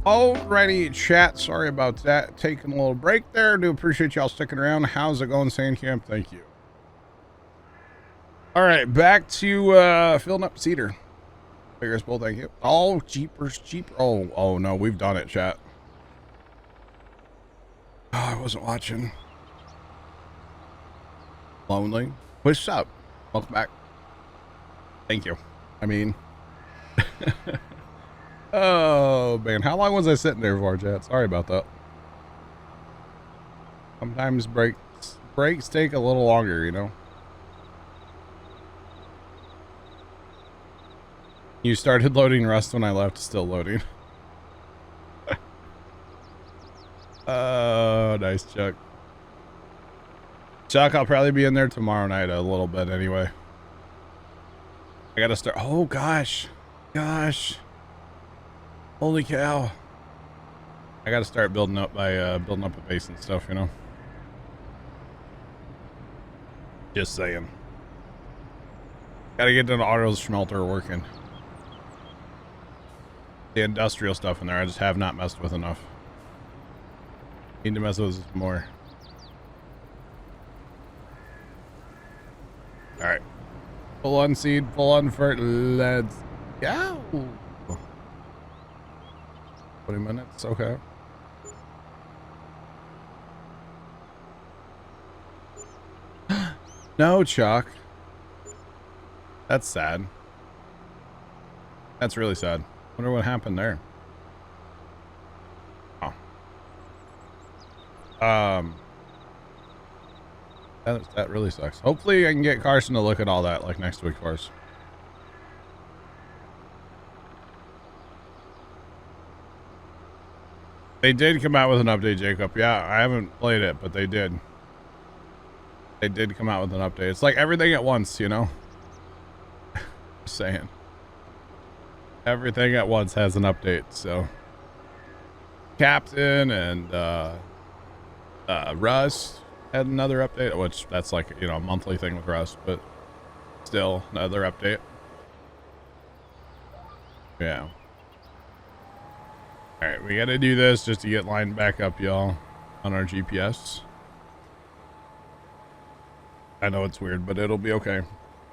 Alrighty, chat. Sorry about that. Taking a little break there. Do appreciate y'all sticking around. How's it going, Sandcamp? Thank you. All right, back to filling up Cedar. Figures bowl, thank you. Oh, jeepers, jeepers. Oh no, we've done it, chat. Oh, I wasn't watching. Lonely. What's up? Welcome back. Thank you. I mean, oh man, how long was I sitting there for, chat? Sorry about that. Sometimes breaks take a little longer, you know. You started loading Rust when I left, still loading. Oh, nice, Chuck. Chuck, I'll probably be in there tomorrow night a little bit anyway. I gotta start. Oh, gosh. Gosh. Holy cow. I gotta start building up my, building up a base and stuff, you know? Just saying. Gotta get an auto smelter working. The industrial stuff in there, I just have not messed with enough. Need to mess with this more. Alright. Full on seed, full on fert. Let's go. 20 minutes, okay. No, Chuck. That's sad. That's really sad. Wonder what happened there. Oh. That really sucks. Hopefully I can get Carson to look at all that like next week for us. They did come out with an update, Jacob. Yeah, I haven't played it, but they did. They did come out with an update. It's like everything at once, you know? Just saying. Everything at once has an update, so. Captain and Rust had another update, which that's like, you know, a monthly thing with Rust, but still another update. Yeah. All right, we got to do this just to get lined back up, y'all, on our GPS. I know it's weird, but it'll be okay.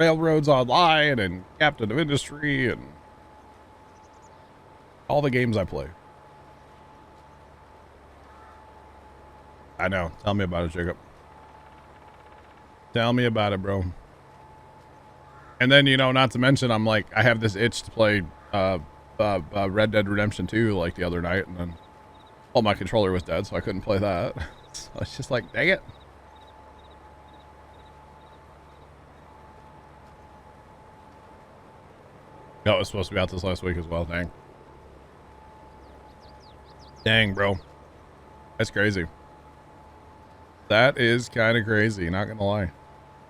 Railroads Online and Captain of Industry and all the games I play. I know. Tell me about it, Jacob. Tell me about it, bro. And then, you know, not to mention, I'm like, I have this itch to play Red Dead Redemption 2 like the other night, and then my controller was dead, so I couldn't play that. So it's just like, dang it. No, it was supposed to be out this last week as well. Dang. Dang, bro. That's crazy. That is kind of crazy, not gonna lie.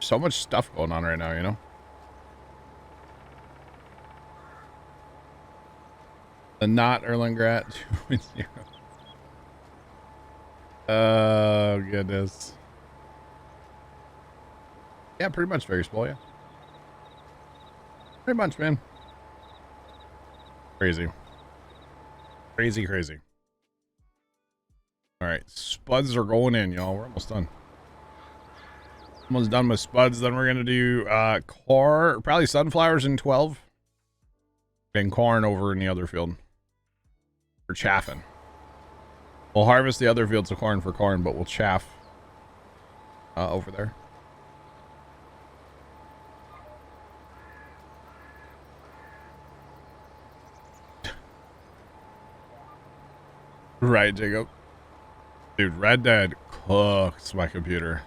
So much stuff going on right now, you know? The not Erlangrat. Oh, goodness. Yeah, pretty much very small, yeah. Pretty much, man. Crazy. Crazy, crazy. All right, spuds are going in, y'all. We're almost done. Almost done with spuds. Then we're gonna do corn, probably sunflowers in 12, and corn over in the other field for chaffing. We'll harvest the other fields of corn for corn, but we'll chaff over there. Right, Jacob. Dude, Red Dead cooks my computer.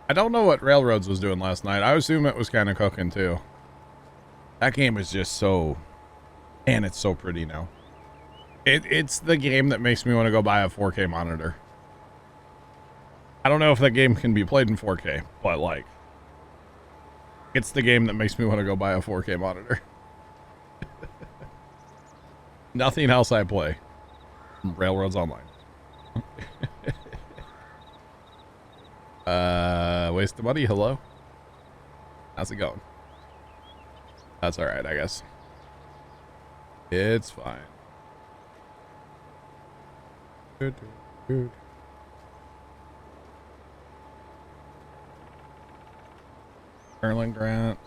I don't know what Railroads was doing last night. I assume it was kind of cooking too. That game is just so, and it's so pretty now. It's the game that makes me want to go buy a 4K monitor. I don't know if that game can be played in 4K, but like, it's the game that makes me want to go buy a 4K monitor. Nothing else I play. Railroads Online. Waste of money. Hello. How's it going? That's all right, I guess. It's fine. Erling Grant.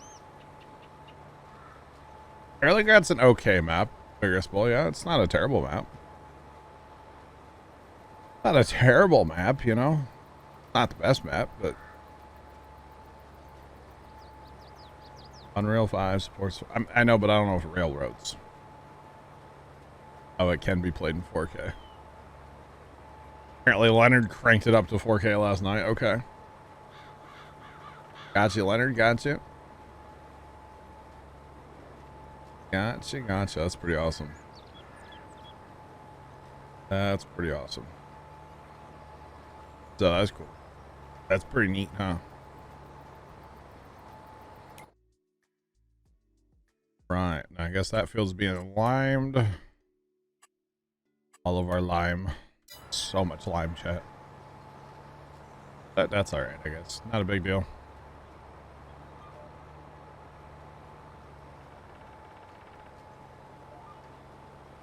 Erling Grant's an okay map. Biggest Bowl, yeah, it's not a terrible map. Not a terrible map, you know. Not the best map, but Unreal 5 supports. I know, but I don't know if Railroads. Oh, it can be played in 4K. Apparently, Leonard cranked it up to 4K last night. Okay. Gotcha, Leonard. Gotcha. Gotcha. Gotcha. That's pretty awesome. That's pretty awesome. So that's cool. That's pretty neat, huh? Right. I guess that field's being limed. All of our lime. So much lime, chat. That's alright, I guess. Not a big deal.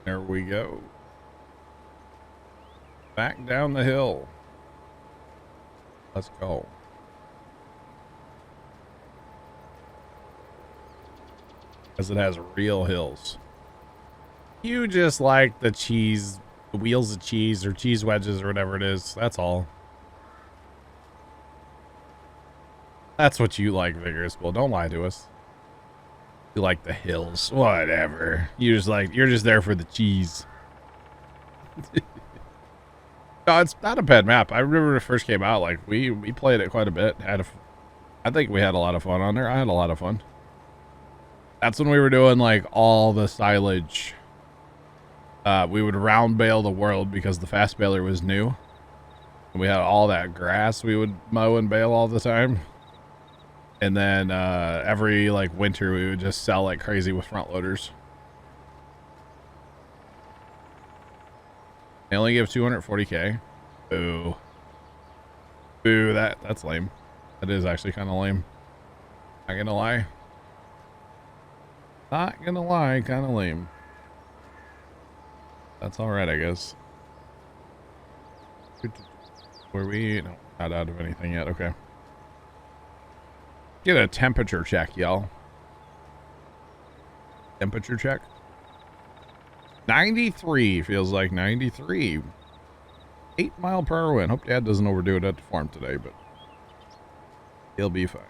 There we go. Back down the hill. Let's go. Because it has real hills. You just like the cheese, the wheels of cheese or cheese wedges or whatever it is. That's all. That's what you like, Vigorous. Well, don't lie to us. You like the hills. Whatever. You're just there for the cheese. No, it's not a bad map. I remember when it first came out, like we played it quite a bit. I think we had a lot of fun on there. I had a lot of fun. That's when we were doing like all the silage. We would round bale the world because the fast baler was new. And we had all that grass we would mow and bale all the time. And then every like winter we would just sell like crazy with front loaders. They only give 240k. Boo. Boo, that's lame. That is actually kind of lame. Not gonna lie. Not gonna lie, kind of lame. That's alright, I guess. Were we? No, not out of anything yet. Okay. Get a temperature check, y'all. Temperature check. 93 feels like 93. 8 mile per hour wind. Hope Dad doesn't overdo it at the farm today, but he'll be fine.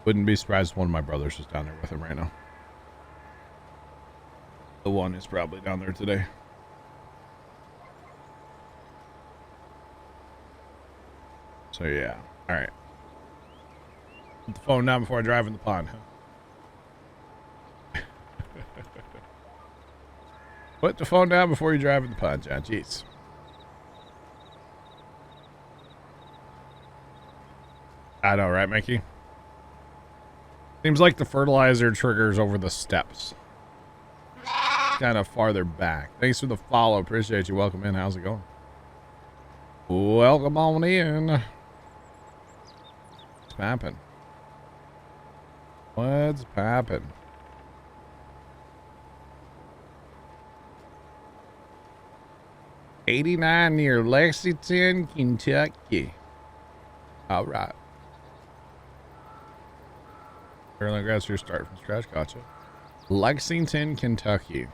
Wouldn't be surprised if one of my brothers is down there with him right now. The one is probably down there today. So yeah. All right. Put the phone down before I drive in the pond, huh? Put the phone down before you drive in the pond, John. Jeez. I know, right, Mickey? Seems like the fertilizer triggers over the steps. Kind of farther back. Thanks for the follow. Appreciate you. Welcome in. How's it going? Welcome on in. What's poppin'? What's poppin'? '89 near Lexington, Kentucky. All right. Carolina Grass, your start from scratch. Gotcha. Lexington, Kentucky.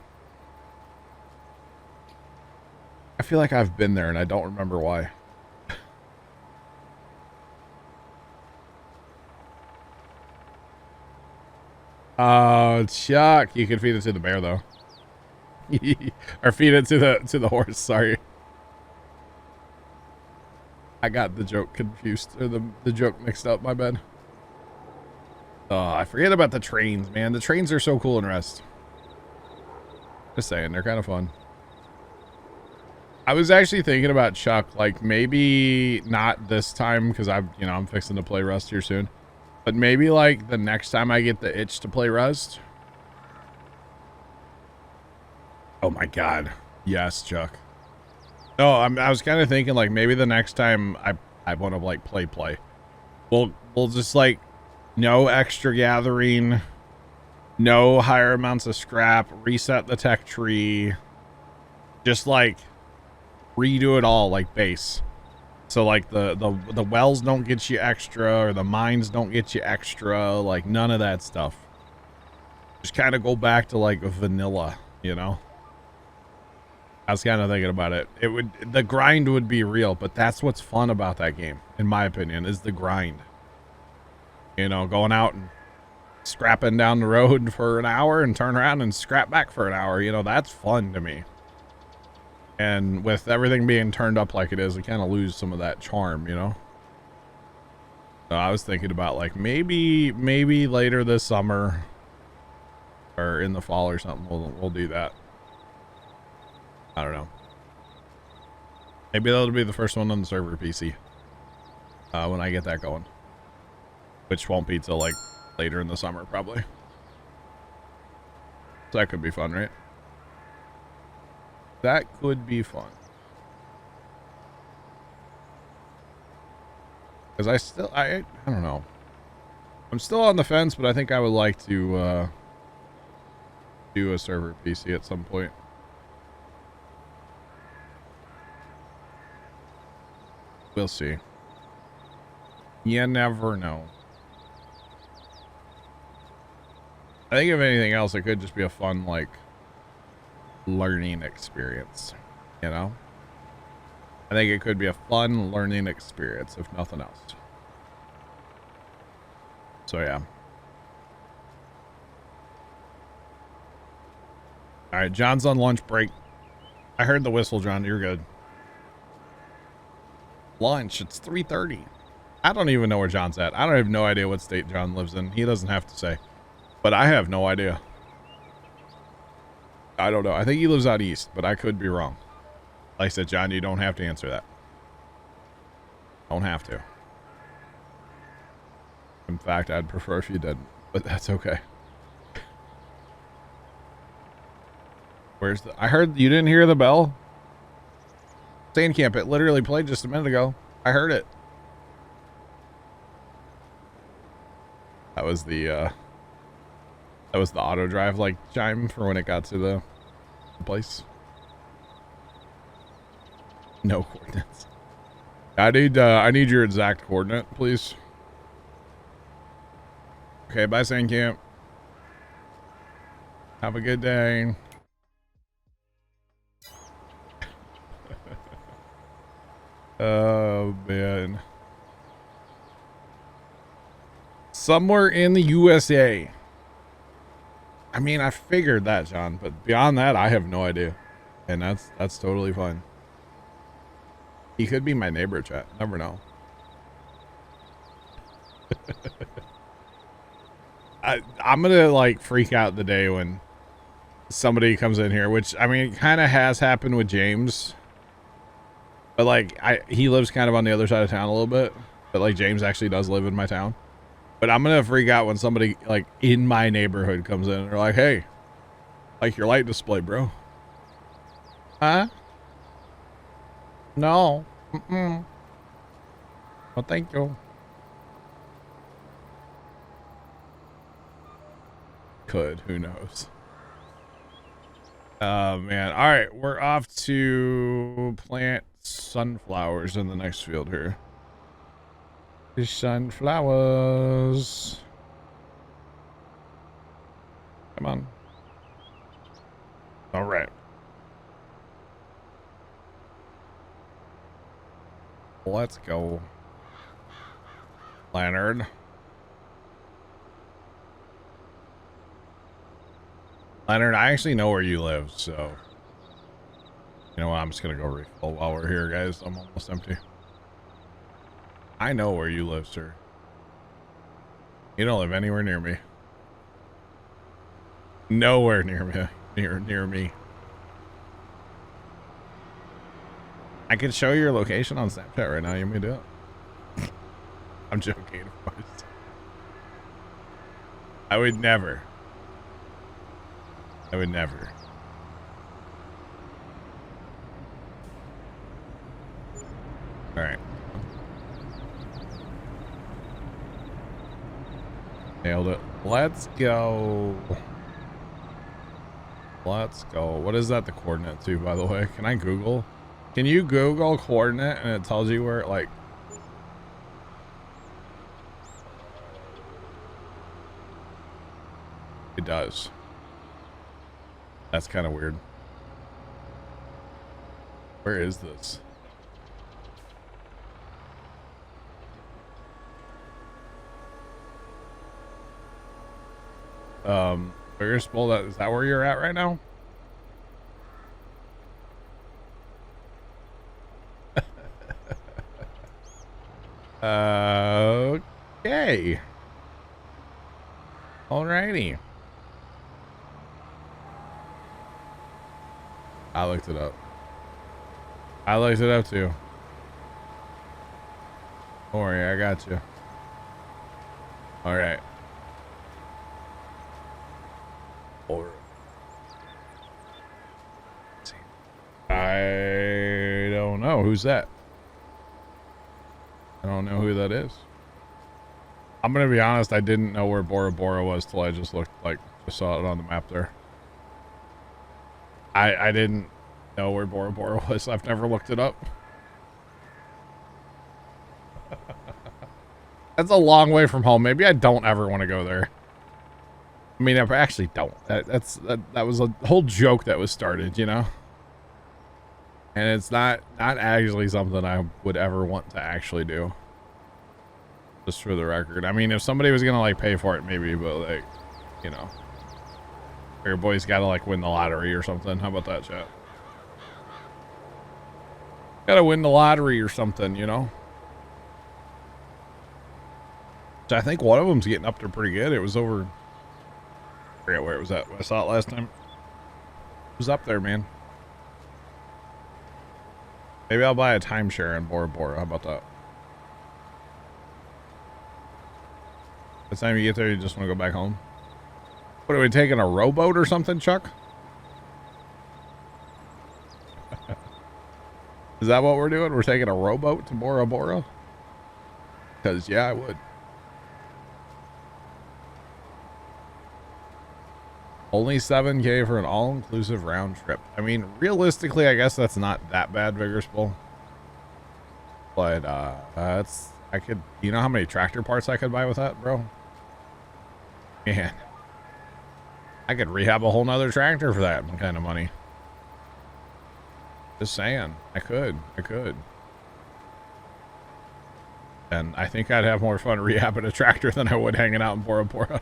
I feel like I've been there and I don't remember why. Oh, Chuck. You can feed it to the bear though. Or feed it to the horse, sorry. I got the joke confused, or the joke mixed up, my bad. Oh, I forget about the trains, man. The trains are so cool in Rust. Just saying, they're kind of fun. I was actually thinking about Chuck, like maybe not this time because I'm fixing to play Rust here soon, but maybe like the next time I get the itch to play Rust. Oh my God, yes, Chuck. No, I was kind of thinking like maybe the next time I want to like play. We'll just like no extra gathering, no higher amounts of scrap, reset the tech tree, just like redo it all like base. So like the wells don't get you extra, or the mines don't get you extra, like none of that stuff. Just kind of go back to like vanilla, you know? I was kind of thinking about it. The grind would be real, but that's what's fun about that game, in my opinion, is the grind. You know, going out and scrapping down the road for an hour and turn around and scrap back for an hour. You know, that's fun to me. And with everything being turned up like it is, we kind of lose some of that charm, you know? So I was thinking about like maybe later this summer or in the fall or something, we'll do that. I don't know. Maybe that'll be the first one on the server PC when I get that going, which won't be till like later in the summer probably. So that could be fun, right? That could be fun. Because I don't know. I'm still on the fence, but I think I would like to do a server PC at some point. We'll see. You never know. I think if anything else, it could just be a fun, like, learning experience, you know? I think it could be a fun learning experience, if nothing else. So, yeah. Alright, John's on lunch break. I heard the whistle, John. You're good. Lunch. It's 3:30. I don't even know where John's at. I don't have no idea what state John lives in. He doesn't have to say. But I have no idea. I don't know. I think he lives out east, but I could be wrong. Like I said, John, you don't have to answer that. Don't have to. In fact, I'd prefer if you didn't, but that's okay. Where's the... I heard... You didn't hear the bell? Sand camp. It literally played just a minute ago. I heard it. That was the auto drive like chime for when it got to the place. No coordinates. I need your exact coordinate, please. Okay, bye Sand Camp. Have a good day. Oh man. Somewhere in the USA. I mean, I figured that, John, but beyond that, I have no idea. And that's totally fine. He could be my neighbor, chat. Never know. I'm gonna like freak out the day when somebody comes in here, which I mean, it kind of has happened with James. But like, he lives kind of on the other side of town a little bit. But like, James actually does live in my town. But I'm gonna freak out when somebody like in my neighborhood comes in and they're like, "Hey, like your light display, bro." Huh? No. Mm-mm. Well, thank you. Could. Who knows? Oh, man. All right. We're off to plant sunflowers in the next field here. The sunflowers. Come on. All right. Let's go. Leonard. Leonard, I actually know where you live, so... You know what, I'm just gonna go refill while we're here, guys. I'm almost empty. I know where you live, sir. You don't live anywhere near me. Nowhere near me. Near me. I could show you your location on Snapchat right now. You may do it. I'm joking, of course. I would never. I would never. All right. Nailed it. Let's go. Let's go. What is that the coordinate to, by the way? Can I Google? Can you Google coordinate and it tells you where, like... It does. That's kind of weird. Where is this? Is that where you're at right now? Okay. Alrighty. I looked it up. I looked it up too. Don't worry, I got you. Alright. I don't know. Who's that? I don't know who that is. I'm gonna be honest, I didn't know where Bora Bora was till I just saw it on the map there. I didn't know where Bora Bora was. I've never looked it up. That's a long way from home. Maybe I don't ever want to go there. I mean, I actually don't. That was a whole joke that was started, you know? And it's not actually something I would ever want to actually do. Just for the record. I mean, if somebody was gonna like pay for it, maybe, but like, you know, your boy's gotta like win the lottery or something. How about that, chat? Gotta win the lottery or something, you know? So I think one of them's getting up there pretty good. It was over, I forget where it was at. I saw it last time. It was up there, man. Maybe I'll buy a timeshare in Bora Bora. How about that? By the time you get there, you just want to go back home. What, are we taking a rowboat or something, Chuck? Is that what we're doing? We're taking a rowboat to Bora Bora? Because, yeah, I would. Only $7K for an all-inclusive round trip. I mean, realistically, I guess that's not that bad, Vigorous Bull. But, I could, you know how many tractor parts I could buy with that, bro? Man. I could rehab a whole nother tractor for that kind of money. Just saying. I could. And I think I'd have more fun rehabbing a tractor than I would hanging out in Bora Bora.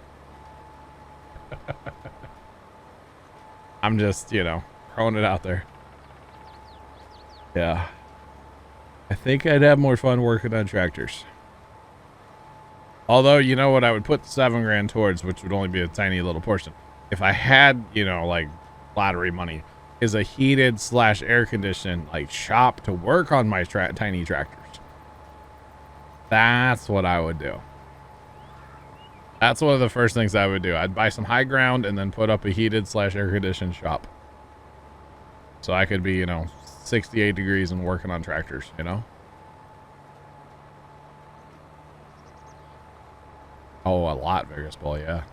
I'm just, you know, throwing it out there. Yeah. I think I'd have more fun working on tractors. Although, you know what, I would put $7 grand towards, which would only be a tiny little portion. If I had, you know, like lottery money, is a heated / air conditioned like shop to work on my tiny tractors. That's what I would do. That's one of the first things I would do. I'd buy some high ground and then put up a heated / air conditioned shop. So I could be, you know, 68 degrees and working on tractors, you know? Oh, a lot, Vegas Ball, yeah.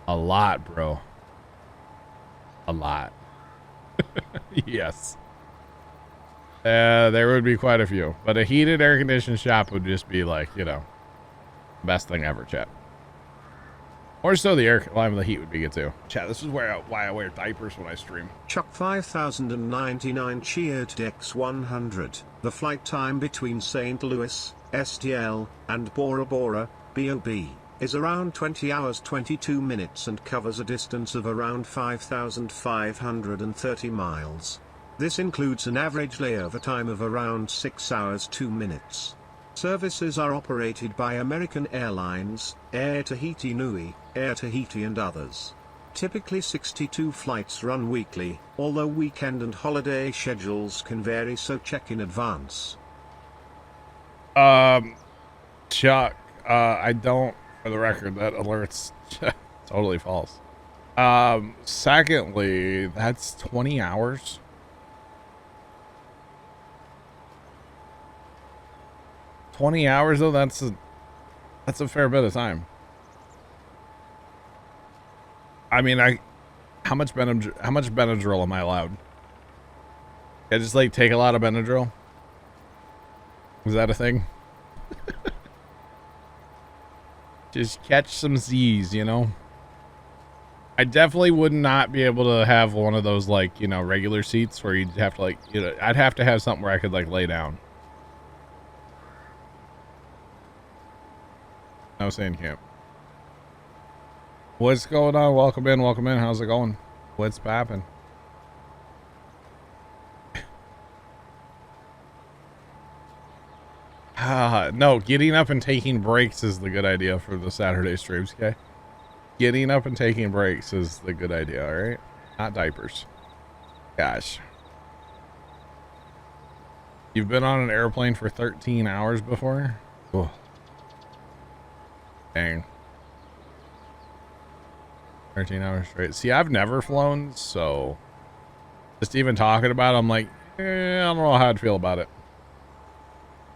A lot, bro. A lot. Yes. There would be quite a few. But a heated air conditioned shop would just be like, you know, best thing ever, chat. Or so the air line with the heat would be good too. Chat, this is why I wear diapers when I stream. Chuck 5099 cheered X100. The flight time between St. Louis, STL, and Bora Bora, BOB, is around 20 hours 22 minutes and covers a distance of around 5,530 miles. This includes an average layover time of around 6 hours 2 minutes. Services are operated by American Airlines, Air Tahiti Nui, Air Tahiti and others. Typically 62 flights run weekly, although weekend and holiday schedules can vary, so check in advance. Chuck, I don't, for the record, that alert's totally false. Secondly, that's 20 hours. 20 hours though, that's a fair bit of time. I mean, how much Benadryl am I allowed? I just like take a lot of Benadryl. Is that a thing? Just catch some Z's, you know? I definitely would not be able to have one of those, like, you know, regular seats where you'd have to, like, you know, I'd have to have something where I could, like, lay down. No sand camp. What's going on? Welcome in, welcome in. How's it going? What's poppin'? No, getting up and taking breaks is the good idea for the Saturday streams, okay? Getting up and taking breaks is the good idea, alright? Not diapers. Gosh. You've been on an airplane for 13 hours before? Oh. Dang. 13 hours straight. See, I've never flown, so just even talking about it, I'm like, I don't know how I'd feel about it.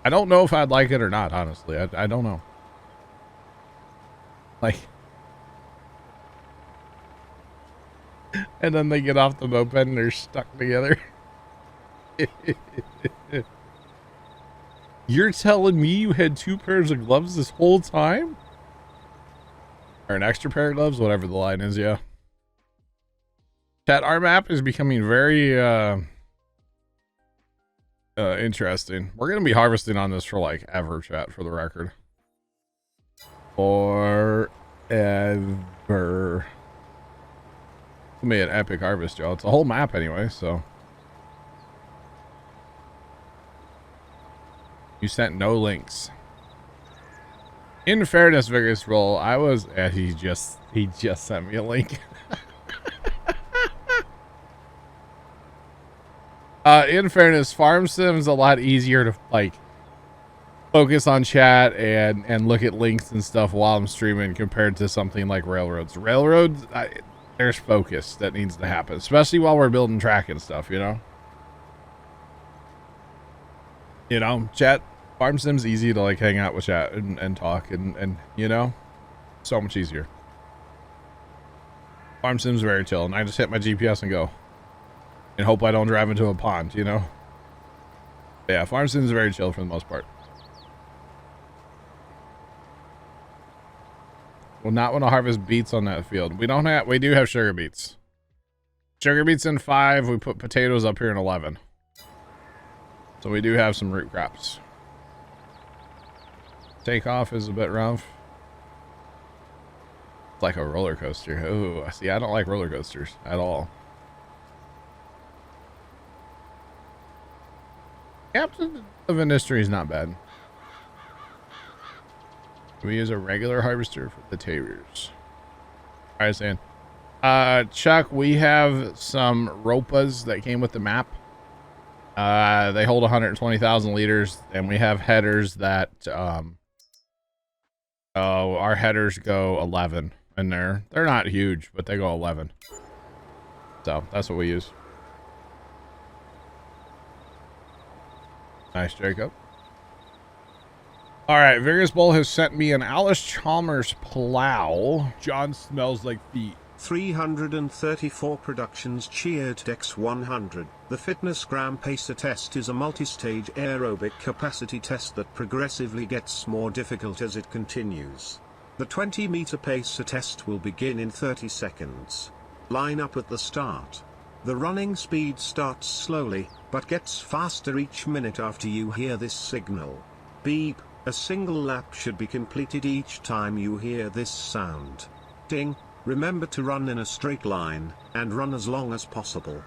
I don't know if I'd like it or not, honestly. I don't know. Like, and then they get off the moped and they're stuck together. You're telling me you had 2 pairs of gloves this whole time? Or an extra pair of gloves, whatever the line is, yeah. Chat, our map is becoming very interesting. We're gonna be harvesting on this for like ever, chat, for the record. Forever. It'll be an epic harvest, y'all. It's a whole map anyway, so. You sent no links. In fairness, Vigorous Roll, I was he just sent me a link. In fairness, Farm Sim's a lot easier to like focus on chat and look at links and stuff while I'm streaming compared to something like Railroads. Railroads, there's focus that needs to happen, especially while we're building track and stuff, you know? You know, chat, Farm Sim's easy to like hang out with chat and talk and you know, so much easier. Farm Sim's very chill, and I just hit my GPS and go. And hope I don't drive into a pond, you know? But yeah, Farm Sim's very chill for the most part. Well, not want to harvest beets on that field. We do have sugar beets. Sugar beets in 5, we put potatoes up here in 11. So we do have some root crops. Takeoff is a bit rough. It's like a roller coaster. Ooh, see, I don't like roller coasters at all. Captain of Industry is not bad. We use a regular harvester for the taters. All right, Stan. Chuck, we have some ropas that came with the map. They hold 120,000 liters, and we have headers that, our headers go 11 in there. They're not huge, but they go 11. So that's what we use. Nice, Jacob. All right, Vigorous Bull has sent me an Alice Chalmers plow. John smells like feet. 334 productions cheered Dex 100. The Fitness Gram Pacer test is a multi-stage aerobic capacity test that progressively gets more difficult as it continues. The 20-meter pacer test will begin in 30 seconds. Line up at the start. The running speed starts slowly, but gets faster each minute after you hear this signal. Beep. A single lap should be completed each time you hear this sound. Ding. Remember to run in a straight line, and run as long as possible.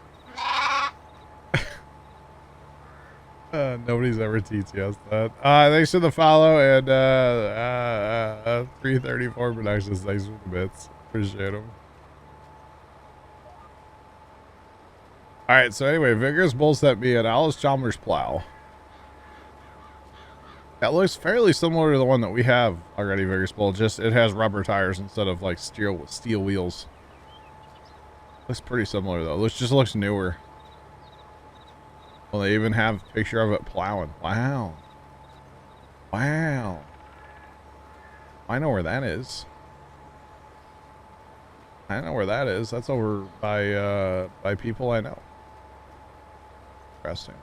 Nobody's ever TTS that. Thanks for the follow, and 334 productions. Thanks for the bits. Appreciate them. Alright, so anyway, Vigorous Bull sent me an Alice Chalmers plow. That looks fairly similar to the one that we have already, Vigorous Bull. Just it has rubber tires instead of like steel wheels. Looks pretty similar though. It just looks newer. Well, they even have a picture of it plowing. Wow. Wow. I know where that is. I know where that is. That's over by people I know. interesting.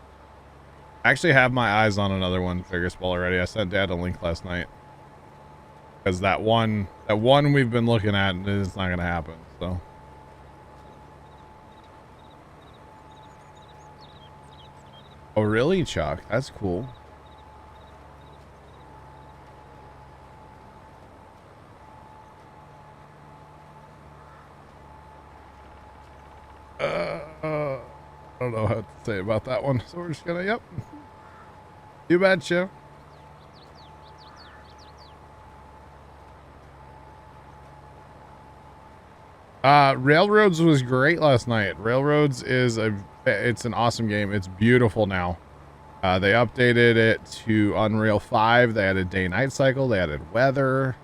I actually have my eyes on another one, Fergus Ball, already. I sent Dad a link last night. Because that one we've been looking at, it's not going to happen, so. Oh, really, Chuck? That's cool. I don't know how to say about that one, so we're just gonna, yep. You betcha. Railroads was great last night. Railroads is it's an awesome game. It's beautiful now. They updated it to Unreal 5. They added day-night cycle. They added weather.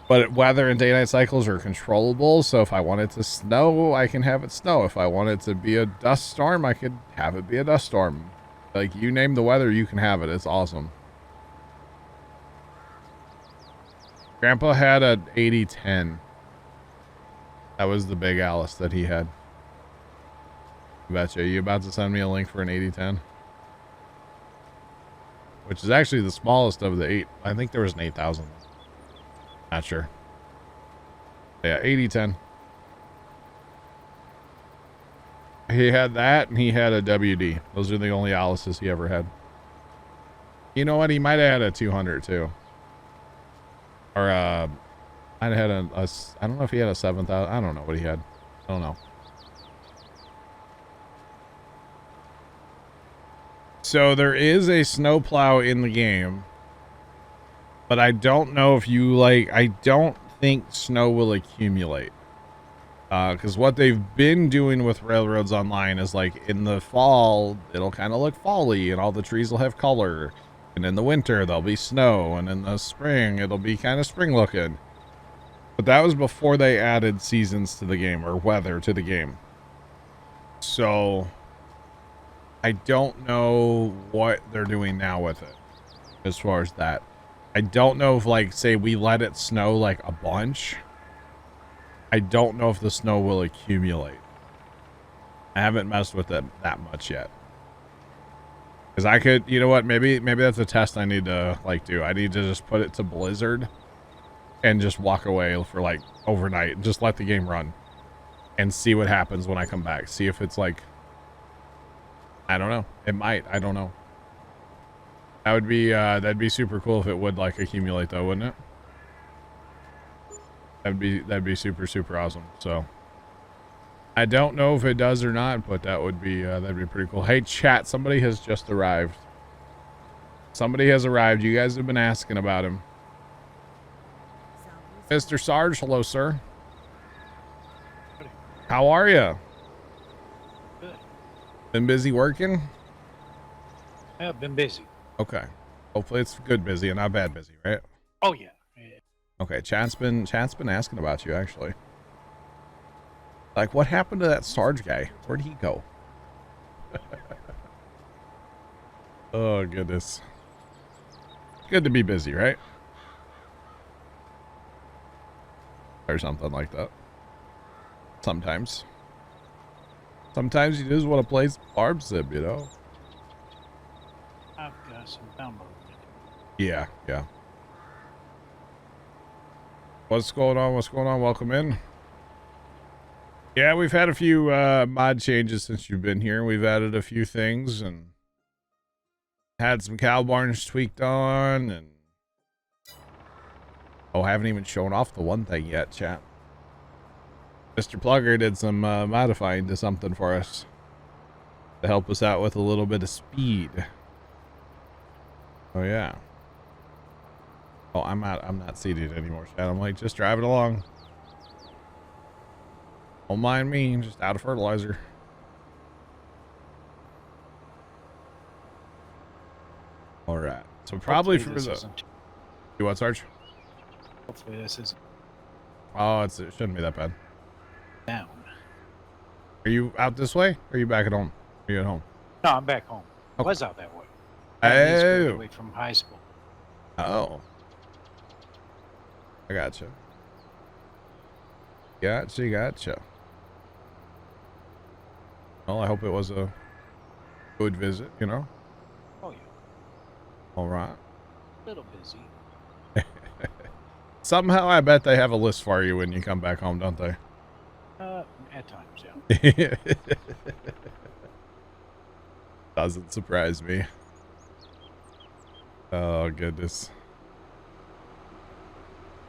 But weather and day-night cycles are controllable. So if I want it to snow, I can have it snow. If I want it to be a dust storm, I could have it be a dust storm. Like, you name the weather, you can have it. It's awesome. Grandpa had an 80-10. That was the big Alice that he had. Betcha. You about to send me a link for an 80-10? Which is actually the smallest of the 8. I think there was an 8,000. Not sure. Yeah, 80-10. He had that, and he had a WD. Those are the only Alice's he ever had. You know what? He might have had a 200, too. Or, I'd have had a I don't know if he had a 7,000. I don't know what he had. I don't know. So there is a snowplow in the game, but I don't know if you like, I don't think snow will accumulate. Because what they've been doing with Railroads Online is like in the fall, it'll kind of look fall-y and all the trees will have color. And in the winter, there'll be snow. And in the spring, it'll be kind of spring looking. But that was before they added seasons to the game or weather to the game. So I don't know what they're doing now with it as far as that. I don't know if, like, say we let it snow like a bunch. I don't know if the snow will accumulate. I haven't messed with it that much yet. Because I could, you know what, maybe that's a test I need to, like, do. I need to just put it to Blizzard and just walk away for, like, overnight and just let the game run and see what happens when I come back. See if it's, like, I don't know. It might. I don't know. That would be, that'd be super cool if it would, like, accumulate, though, wouldn't it? That'd be super, super awesome. So I don't know if it does or not, but that'd be pretty cool. Hey, chat, somebody has just arrived. Somebody has arrived. You guys have been asking about him. Mr. Sarge, hello, sir. How are you? Good. Been busy working? I've been busy. Okay. Hopefully it's good busy and not bad busy, right? Oh, yeah. Okay, chat's been asking about you, actually. Like, what happened to that Sarge guy? Where'd he go? Oh, goodness. Good to be busy, right? Or something like that. Sometimes. Sometimes you just want to play some Farm Sim, you know? I've got some downloads. Yeah, yeah. What's going on? What's going on? Welcome in. Yeah, we've had a few mod changes since you've been here. We've added a few things and had some cow barns tweaked on, and oh, I haven't even shown off the one thing yet, chat. Mr. Plugger did some modifying to something for us to help us out with a little bit of speed. Oh yeah. Oh, I'm not seated anymore, chat. I'm like just driving along. Don't mind me, just out of fertilizer. All right. So probably for the. You what, Sarge? Hopefully this isn't Oh, it shouldn't be that bad. down. Are you out this way? Or are you back at home? Are you at home? No, I'm back home. I Okay. was out that way. I just Oh. graduated from high school. Oh. I gotcha. Gotcha. Well, I hope it was a would visit, you know? Oh yeah, All right. a little busy. Somehow I bet they have a list for you when you come back home, don't they? At times, yeah. Doesn't surprise me. Oh goodness.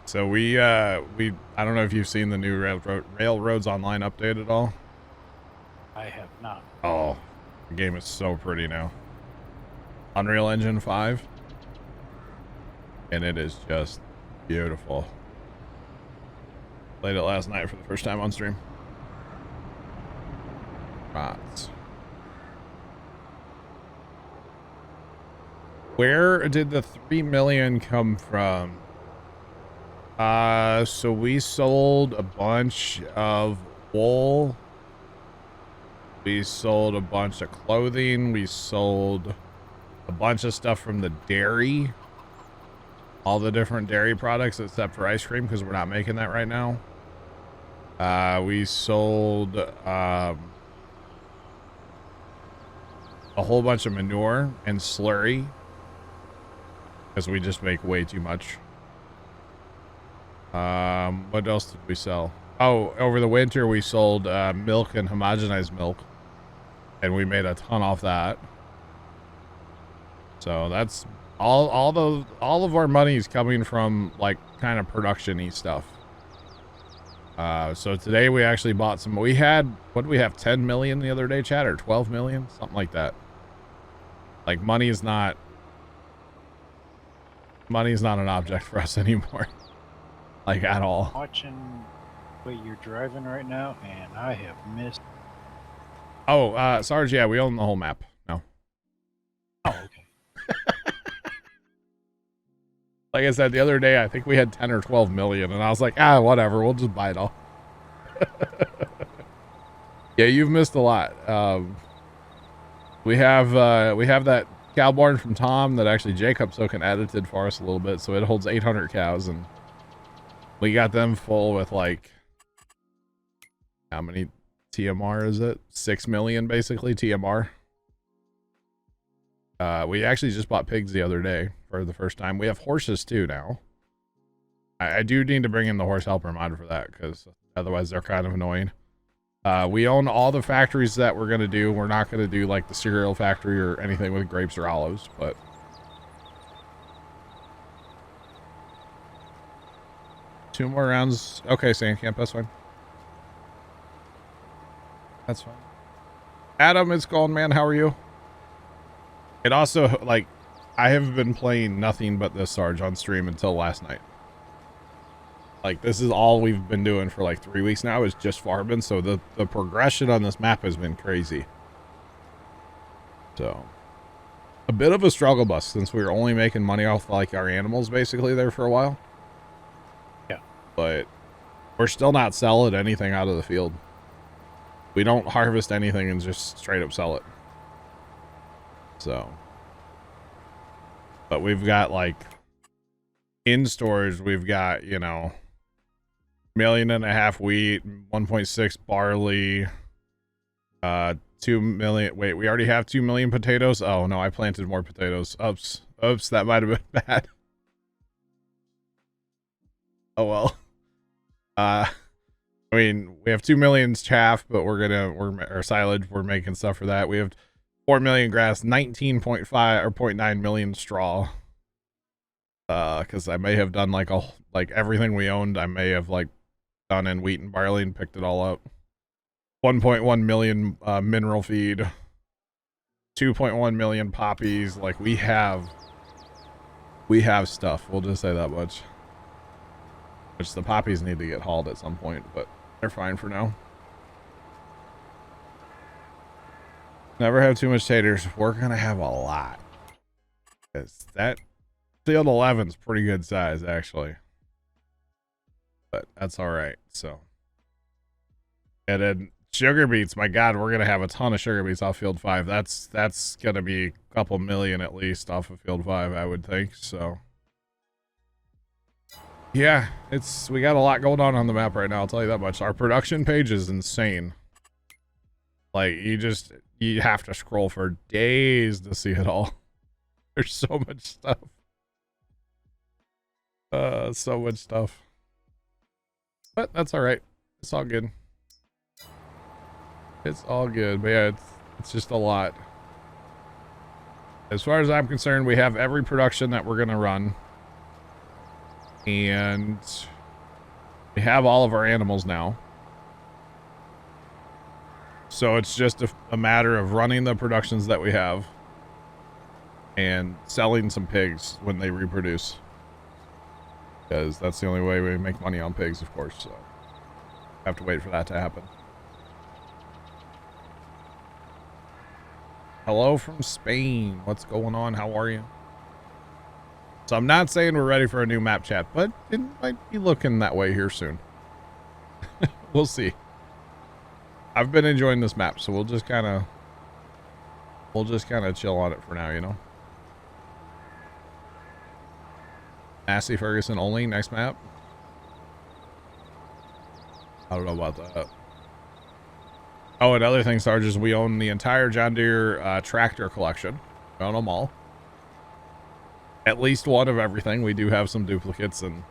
So we I don't know if you've seen the new Railroads Online update at all. I have not. Oh, the game is so pretty now. Unreal Engine 5. And it is just beautiful. Played it last night for the first time on stream. Right. Where did the 3 million come from? So we sold a bunch of wool. We sold a bunch of clothing. We sold a bunch of stuff from the dairy. All the different dairy products except for ice cream because we're not making that right now. We sold a whole bunch of manure and slurry because we just make way too much. What else did we sell? Oh, over the winter we sold milk and homogenized milk, and we made a ton off that. So that's all of our money is coming from like kind of production-y stuff. So today we actually bought some. We had, what did we have, 10 million the other day, chat, or 12 million, something like that. Like money is not an object for us anymore. Like at all. Watching what you're driving right now, and I have missed. Oh, Sarge, yeah, we own the whole map. No. Oh, okay. Like I said, the other day, I think we had 10 or 12 million, and I was like, whatever, we'll just buy it all. Yeah, you've missed a lot. We have that cow barn from Tom that actually Jacob took and edited for us a little bit, so it holds 800 cows, and we got them full with like, how many TMR is it? 6 million basically TMR. We actually just bought pigs the other day for the first time. We have horses too now. I do need to bring in the horse helper mod for that because otherwise they're kind of annoying. We own all the factories that we're going to do. We're not going to do like the cereal factory or anything with grapes or olives, but 2 more rounds. Okay, Sandcamp, that's fine. That's fine. Adam, it's going, man. How are you? It also, like, I have been playing nothing but this Sarge on stream until last night. Like, this is all we've been doing for like 3 weeks now is just farming. So the progression on this map has been crazy. So a bit of a struggle bus since we were only making money off like our animals basically there for a while. Yeah. But we're still not selling anything out of the field. We don't harvest anything and just straight up sell it. So, but we've got like in stores, we've got, you know, 1.5 million wheat, 1.6 barley, 2 million. Wait, we already have 2 million potatoes. Oh no, I planted more potatoes. Oops, that might have been bad. Oh well. I mean, we have 2 million chaff, but our silage, we're making stuff for that. We have 4 million grass, 19.5 or 0.9 million straw. Because I may have done like everything we owned, I may have like done in wheat and barley and picked it all up. 1.1 million mineral feed, 2.1 million poppies. Like we have stuff. We'll just say that much. Which the poppies need to get hauled at some point, but they're fine for now. Never have too much taters. We're gonna have a lot. That field 11's pretty good size actually, but that's all right. So, and then sugar beets. My God, we're gonna have a ton of sugar beets off field 5. That's gonna be a couple million at least off of field 5, I would think. So, yeah, we got a lot going on the map right now. I'll tell you that much. Our production page is insane. Like you you have to scroll for days to see it all. There's so much stuff. So much stuff. But that's all right. It's all good. It's all good. But yeah, it's just a lot. As far as I'm concerned, we have every production that we're gonna run. And we have all of our animals now. So it's just a matter of running the productions that we have and selling some pigs when they reproduce. Because that's the only way we make money on pigs, of course. So have to wait for that to happen. Hello from Spain. What's going on? How are you? So I'm not saying we're ready for a new map, chat, but it might be looking that way here soon. We'll see. I've been enjoying this map, so we'll just kind of chill on it for now, you know. Massey Ferguson only, next map. I don't know about that. Oh, another thing, Sarge, is we own the entire John Deere tractor collection. We own them all. At least one of everything. We do have some duplicates, and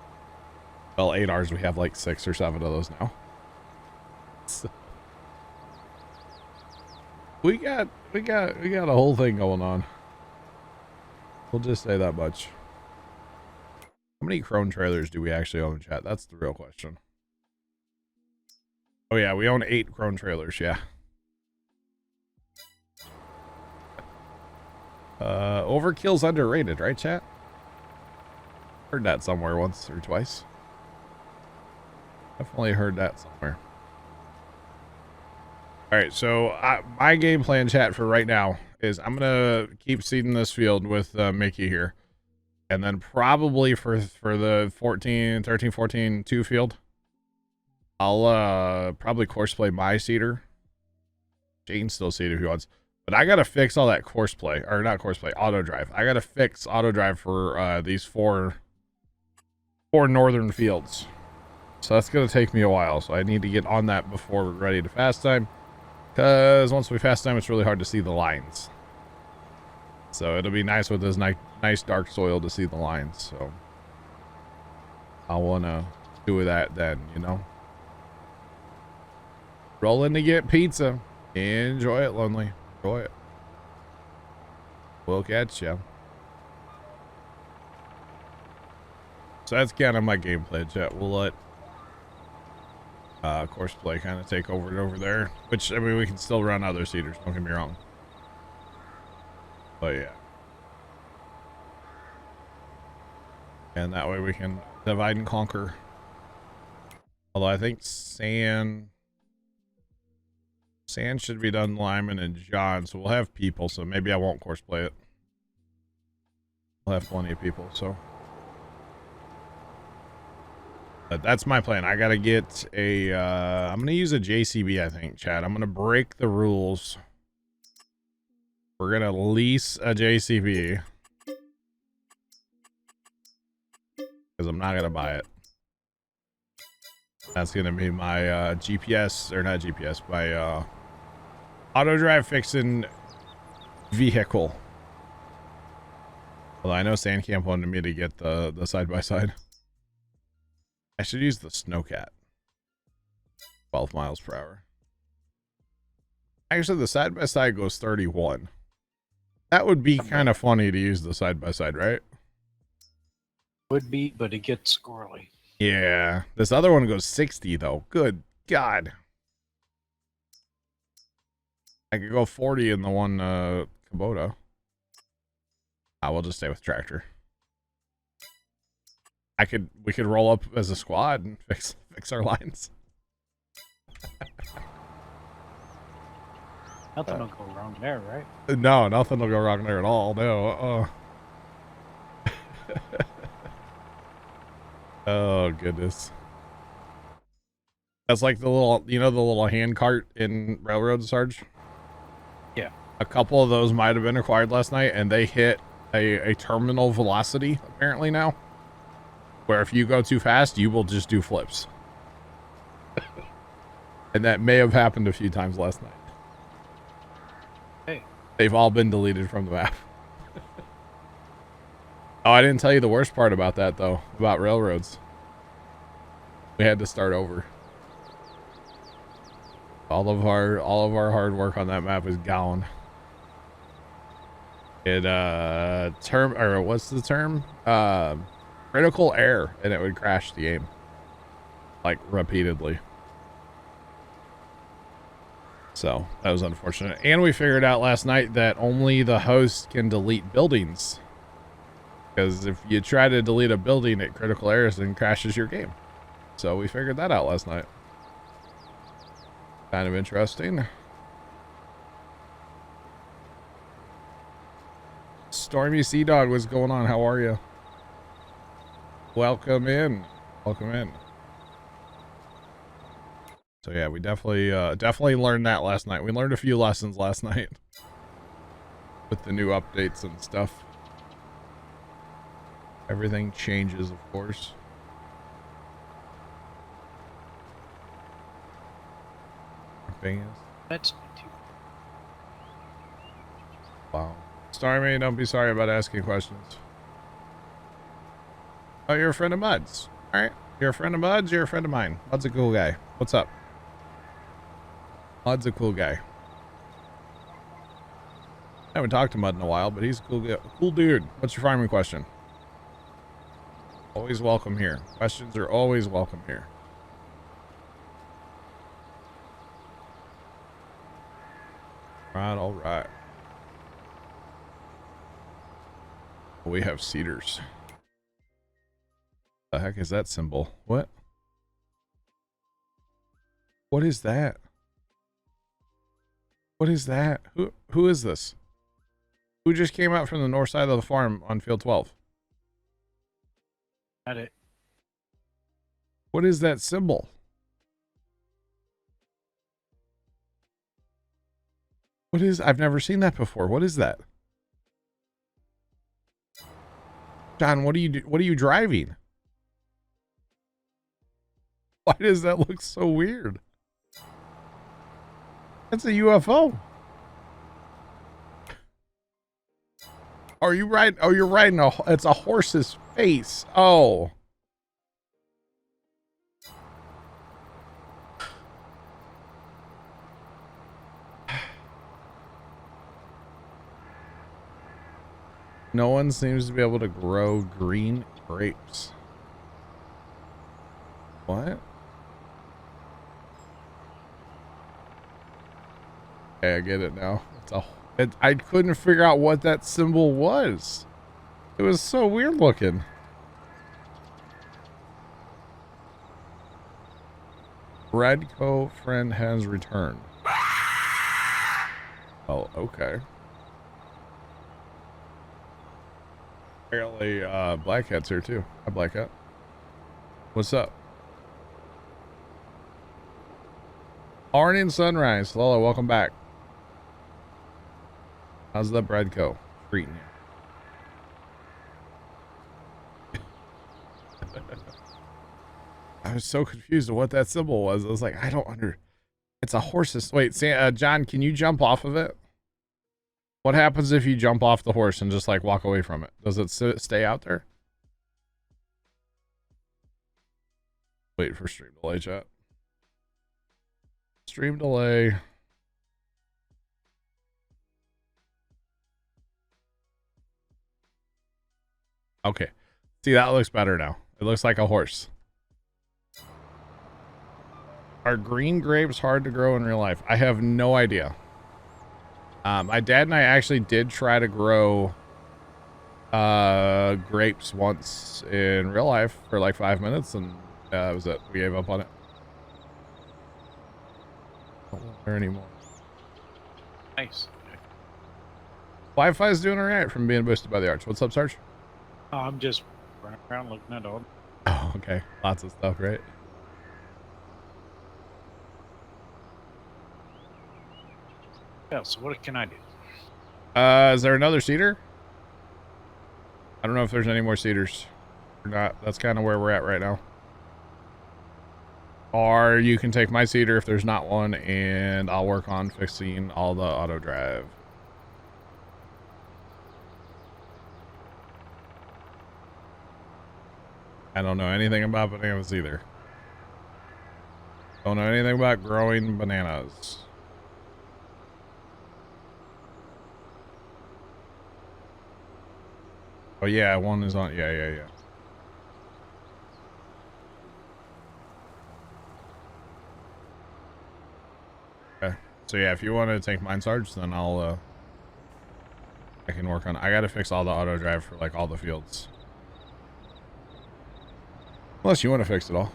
well, 8Rs, we have like 6 or 7 of those now. So, we got a whole thing going on. We'll just say that much. How many Crone trailers do we actually own, chat? That's the real question. Oh yeah, we own 8 Crone trailers, yeah. Overkill's underrated, right, chat? Heard that somewhere once or twice. Definitely heard that somewhere. Alright, so my game plan, chat, for right now is I'm gonna keep seeding this field with Mickey here. And then probably for the 13, 14, 2 field, I'll probably course play my seeder. Jane's still seed if he wants. But I gotta fix all that course play, or not course play, auto drive. I gotta fix auto drive for these four northern fields. So that's gonna take me a while. So I need to get on that before we're ready to fast time. Because once we fast time, it's really hard to see the lines. So it'll be nice with this nice dark soil to see the lines. So I wanna do that then, you know. Rolling to get pizza. Enjoy it, Lonely. Enjoy it. We'll catch ya. So that's kind of my gameplay, chat. We'll let course play kind of take over there. Which, I mean, we can still run other seeders, don't get me wrong. But yeah. And that way we can divide and conquer. Although I think Sand should be done, Lyman and John, so we'll have people, so maybe I won't course play it. We'll have plenty of people, so. But that's my plan. I gotta get a, I'm gonna use a JCB, I think, Chad. I'm gonna break the rules. We're gonna lease a JCB. Because I'm not gonna buy it. That's gonna be my GPS, or not GPS, my auto drive fixing vehicle. Well, I know Sandcamp wanted me to get the side-by-side. I should use the Snowcat. 12 miles per hour. Actually, the side-by-side goes 31. That would be kind of funny to use the side-by-side, right? Would be, but it gets squirrely. Yeah. This other one goes 60, though. Good God. I could go 40 in the one Kubota. I will just stay with tractor. We could roll up as a squad and fix our lines. Nothing will go wrong there, right? No, nothing will go wrong there at all. No. Oh goodness. That's like the little, you know, the little hand cart in Railroad, Sarge? Yeah. A couple of those might have been acquired last night, and they hit a terminal velocity apparently now, where if you go too fast, you will just do flips. And that may have happened a few times last night. They've all been deleted from the map. Oh, I didn't tell you the worst part about that though, about railroads. We had to start over. All of our hard work on that map is gone. It what's the term? Critical error, and it would crash the game. Like repeatedly. So that was unfortunate. And we figured out last night that only the host can delete buildings. Because if you try to delete a building, it critical errors and crashes your game. So we figured that out last night. Kind of interesting. Stormy Sea Dog, what's going on? How are you? Welcome in. Welcome in. So yeah, we definitely learned that last night. We learned a few lessons last night with the new updates and stuff. Everything changes, of course. Thing is, That's wow. Starmy, don't be sorry about asking questions. Oh, you're a friend of Mud's. All right, you're a friend of Mud's. You're a friend of mine. Mud's a cool guy. What's up? Mud's a cool guy. I haven't talked to Mud in a while, but he's a cool dude. What's your farming question? Always welcome here. Questions are always welcome here. Right, all right. We have cedars. The heck is that symbol? What? What is that? What is that? Who is this? Who just came out from the north side of the farm on field 12? Got it. What is that symbol? What is, I've never seen that before. What is that? John, what are you driving? Why does that look so weird? That's a UFO. Are you riding? Oh, you're riding it's a horse's face. Oh. No one seems to be able to grow green grapes. What? Okay, I get it now. I couldn't figure out what that symbol was. It was so weird looking. Radco friend has returned. Oh, okay. Apparently, Black Cat's here too. Hi, Black Cat. What's up? Morning sunrise. Lola, welcome back. How's the bread go? Treating you. I was so confused of what that symbol was. I was like, I don't it's a horse's. Wait, John, can you jump off of it? What happens if you jump off the horse and just like walk away from it? Does it stay out there? Wait for stream delay, chat. Stream delay. Okay. See, that looks better now. It looks like a horse. Are green grapes hard to grow in real life? I have no idea. My dad and I actually did try to grow grapes once in real life for like 5 minutes, and that was it. We gave up on it. Don't live there anymore. Nice. Wi-Fi is doing alright from being boosted by the arch. What's up, Sarge? Oh, I'm just running around looking at all. Oh, okay. Lots of stuff, right? Yeah, so what can I do? Is there another cedar? I don't know if there's any more cedars or not. That's kind of where we're at right now. Or you can take my cedar if there's not one, and I'll work on fixing all the auto drive. I don't know anything about bananas either. Don't know anything about growing bananas. Oh yeah, one is on. Yeah. Okay. So yeah, if you want to take mine, Sarge, then I can work on it. I gotta fix all the auto drive for like all the fields. Unless you want to fix it all.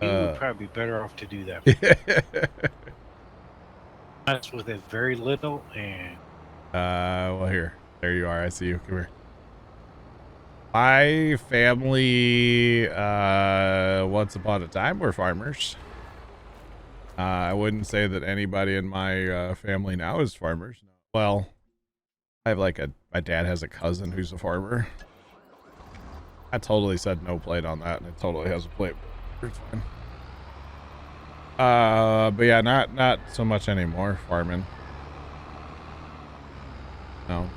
You would probably be better off to do that. That's with it very little and. Well here. There you are. I see you. Come here. My family, once upon a time, were farmers. I wouldn't say that anybody in my family now is farmers. Well, I have like my dad has a cousin who's a farmer. I totally said no plate on that, and it totally has a plate. It's fine. But yeah, not so much anymore, farming. No.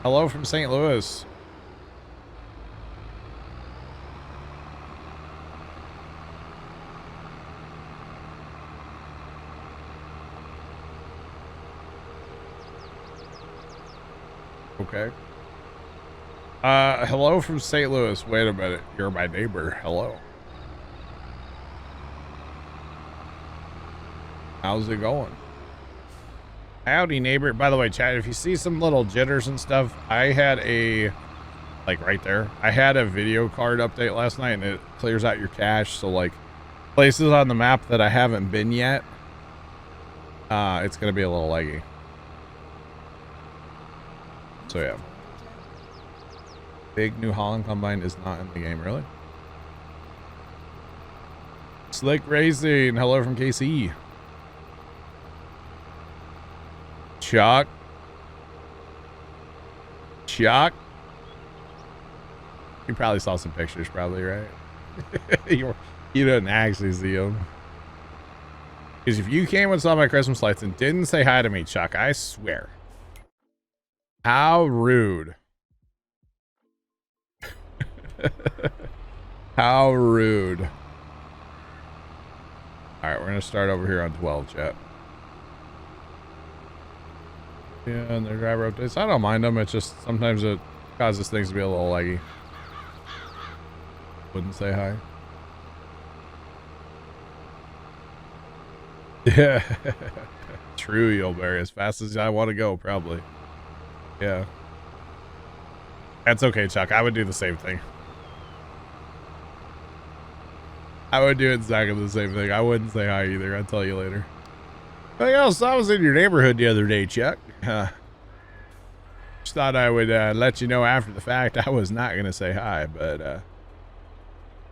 Hello from St. Louis. Okay. Hello from St. Louis. Wait a minute. You're my neighbor. Hello. How's it going? Howdy, neighbor. By the way, chat, if you see some little jitters and stuff, I had a, like right there, I had a video card update last night, and it clears out your cache. So like places on the map that I haven't been yet, it's going to be a little laggy. So yeah. Big New Holland Combine is not in the game, really. Slick Racing, hello from KC. Chuck. You probably saw some pictures, probably, right? You didn't actually see them. Because if you came and saw my Christmas lights and didn't say hi to me, Chuck, I swear. How rude. How rude. Alright, we're going to start over here on 12, chat. Yeah, and their driver updates. I don't mind them. It's just sometimes it causes things to be a little laggy. Wouldn't say hi. Yeah. True, Yulberry. As fast as I want to go, probably. Yeah. That's okay, Chuck. I would do the same thing. I would do exactly the same thing. I wouldn't say hi either. I'll tell you later. Anything else? I was in your neighborhood the other day, Chuck. Just thought I would let you know after the fact. I was not going to say hi, but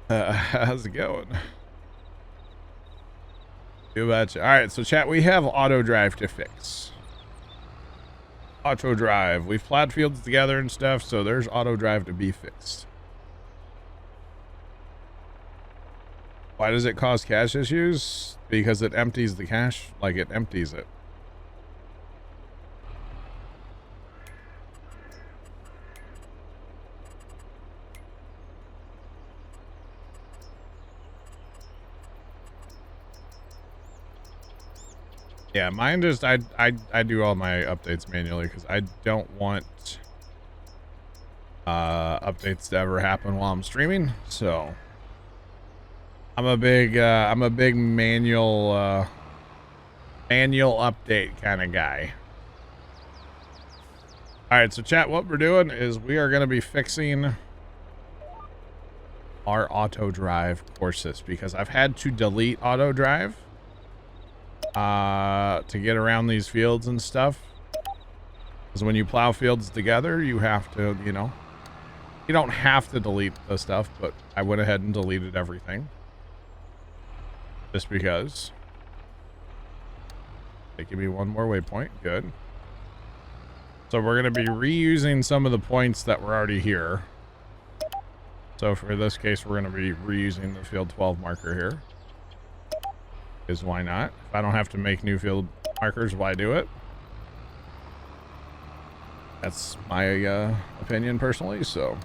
how's it going? You betcha. All right, so chat, we have auto drive to fix. Auto drive. We've plowed fields together and stuff, so there's auto drive to be fixed. Why does it cause cache issues? Because it empties the cache, like it empties it. Yeah, mine just, I do all my updates manually because I don't want updates to ever happen while I'm streaming. So I'm a big manual update kind of guy. All right, so chat, what we're doing is we are going to be fixing our auto drive courses because I've had to delete auto drive to get around these fields and stuff. Because when you plow fields together, you have to, you know, you don't have to delete the stuff, but I went ahead and deleted everything. Just because. They give me one more waypoint. Good. So we're going to be reusing some of the points that were already here. So for this case, we're going to be reusing the field 12 marker here. Because why not? If I don't have to make new field markers, why do it? That's my opinion personally, so.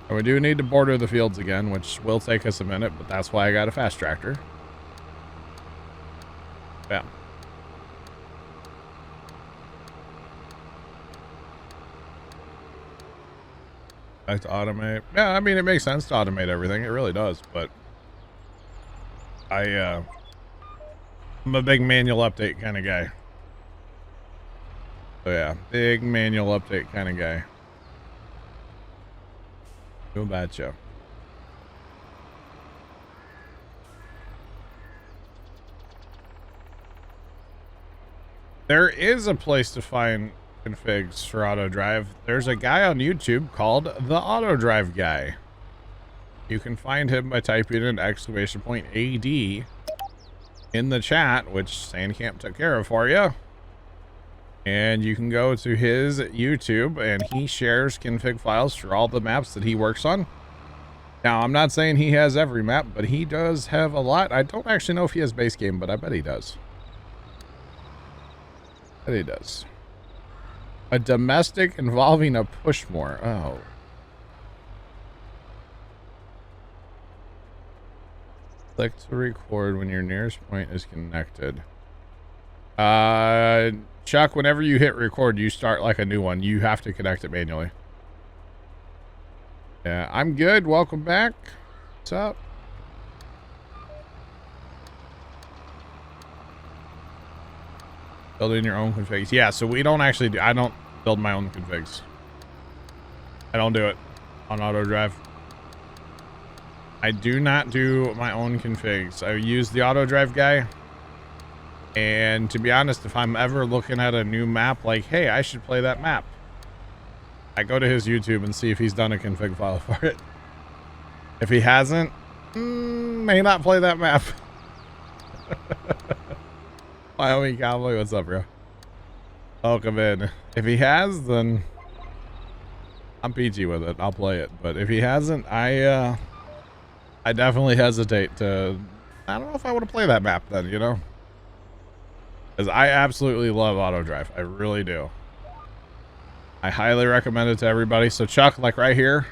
And we do need to border the fields again, which will take us a minute, but that's why I got a fast tractor. Yeah. Like to automate. Yeah, I mean, it makes sense to automate everything. It really does, but I'm a big manual update kind of guy. So yeah, big manual update kind of guy. Go betcha. There is a place to find configs for auto drive. There's a guy on YouTube called the Auto Drive Guy. You can find him by typing in !AD in the chat, which Sandcamp took care of for you. And you can go to his YouTube and he shares config files for all the maps that he works on. Now, I'm not saying he has every map, but he does have a lot. I don't actually know if he has base game, but I bet he does. I bet he does. A domestic involving a Pushmore. Oh. Click to record when your nearest point is connected. Chuck, whenever you hit record, you start like a new one. You have to connect it manually. Yeah, I'm good. Welcome back. What's up? Building your own configs. Yeah, so we don't actually do, I don't build my own configs. I don't do it on auto drive. I do not do my own configs. I use the auto drive guy. And to be honest, if I'm ever looking at a new map, like, hey, I should play that map, I go to his YouTube and see if he's done a config file for it. If he hasn't, may not play that map. Wyoming Cowboy, what's up, bro? Welcome in. If he has, then I'm PG with it. I'll play it. But if he hasn't, I definitely hesitate to. I don't know if I want to play that map then, you know? Because I absolutely love auto drive. I really do. I highly recommend it to everybody. So Chuck, like right here,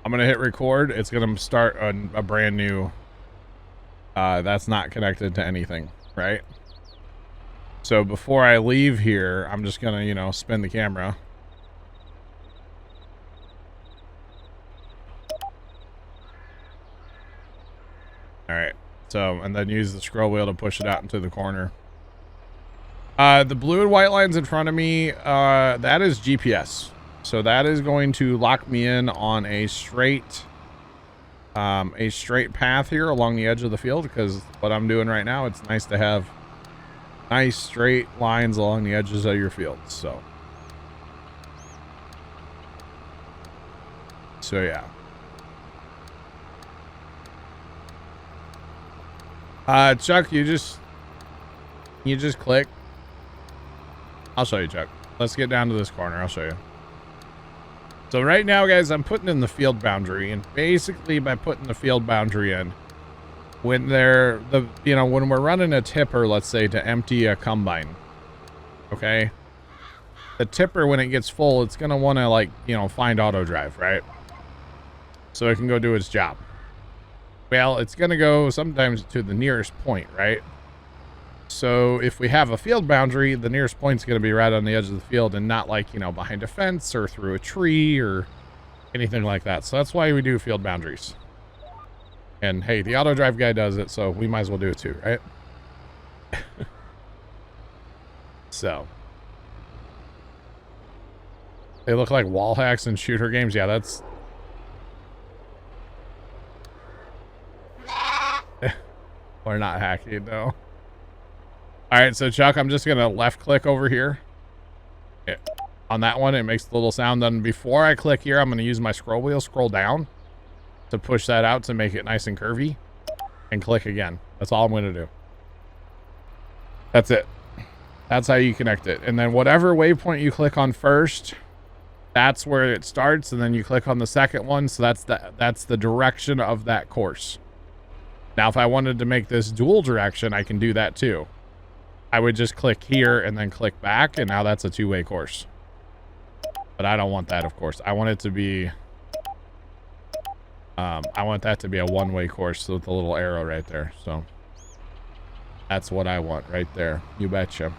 I'm going to hit record. It's going to start a brand new, that's not connected to anything, right? So before I leave here, I'm just going to, you know, spin the camera. All right. So, and then use the scroll wheel to push it out into the corner. The blue and white lines in front of me, that is GPS. So that is going to lock me in on a straight path here along the edge of the field, because what I'm doing right now, it's nice to have nice straight lines along the edges of your field. So yeah. Chuck, you just click. I'll show you, Chuck. Let's get down to this corner. I'll show you. So right now, guys, I'm putting in the field boundary, and basically by putting the field boundary in, when when we're running a tipper, let's say, to empty a combine, okay? The tipper, when it gets full, it's gonna want to, like, find auto drive, right? So it can go do its job. Well, it's gonna go sometimes to the nearest point, right? So if we have a field boundary, the nearest point's going to be right on the edge of the field and not like, behind a fence or through a tree or anything like that. So that's why we do field boundaries. And hey, the auto drive guy does it, so we might as well do it too, right? So. They look like wall hacks in shooter games. Yeah, that's... Or not hacking, no. All right, so Chuck, I'm just gonna left click over here. On that one, it makes the little sound. Then before I click here, I'm gonna use my scroll wheel, scroll down to push that out to make it nice and curvy, and click again. That's all I'm gonna do. That's it. That's how you connect it. And then whatever waypoint you click on first, that's where it starts, and then you click on the second one, so that's the direction of that course. Now, if I wanted to make this dual direction, I can do that too. I would just click here and then click back, and now that's a two-way course. But I don't want that, of course. I want it to be... I want that to be a one-way course with a little arrow right there. So that's what I want right there. You betcha.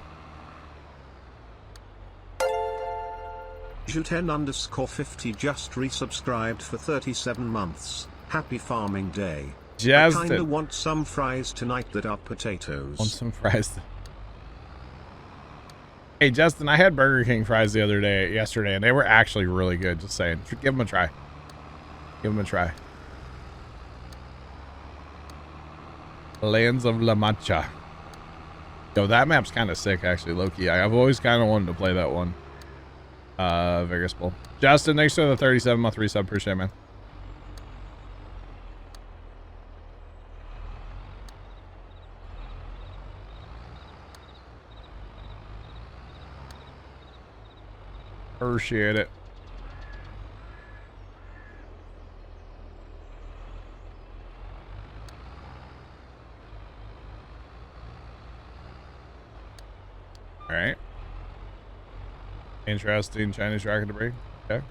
Juten_50 just resubscribed for 37 months. Happy farming day. Just I kinda want some fries tonight that are potatoes. Want some fries. Hey Justin, I had Burger King fries the other day, yesterday, and they were actually really good. Just saying, give them a try. Give them a try. Lands of La Mancha. Yo, that map's kind of sick, actually, low-key. I've always kind of wanted to play that one. Vegas Bull. Justin, thanks for the 37-month resub. Appreciate it, man. Appreciate it. All right. Interesting Chinese rocket debris. Okay.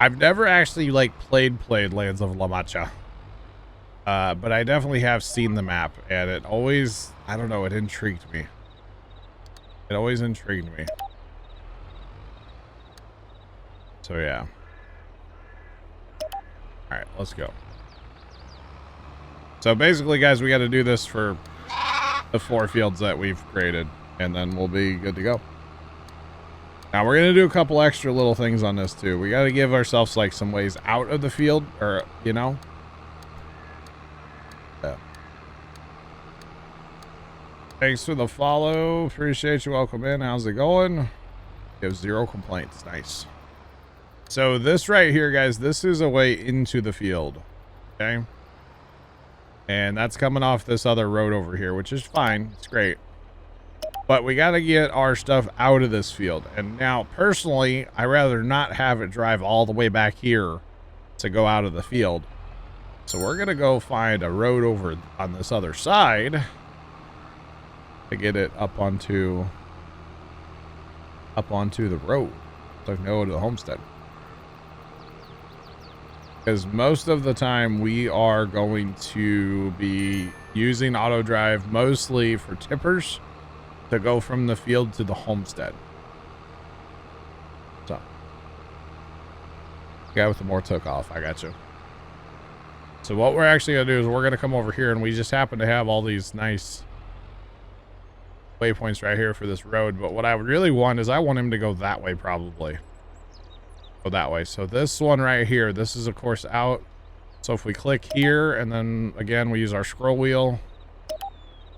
I've never actually like played Lands of La Mancha. But I definitely have seen the map, and it always, I don't know, it intrigued me. It always intrigued me. So yeah. All right, let's go. So basically, guys, we got to do this for the 4 fields that we've created, and then we'll be good to go. Now we're gonna do a couple extra little things on this too. We got to give ourselves like some ways out of the field, or you know. Yeah. Thanks for the follow. Appreciate you. Welcome in. How's it going? You have 0 complaints. Nice. So this right here, guys, this is a way into the field. Okay. And that's coming off this other road over here, which is fine. It's great. But we got to get our stuff out of this field. And now, personally, I'd rather not have it drive all the way back here to go out of the field. So we're going to go find a road over on this other side to get it up onto the road. So I can go to the homestead. Because most of the time we are going to be using auto drive mostly for tippers to go from the field to the homestead. So, guy with the more took off, I got you. So what we're actually gonna do is we're gonna come over here, and we just happen to have all these nice waypoints right here for this road. But what I really want is I want him to go that way, probably. Go that way. So this one right here, this is of course out. So if we click here, and then again we use our scroll wheel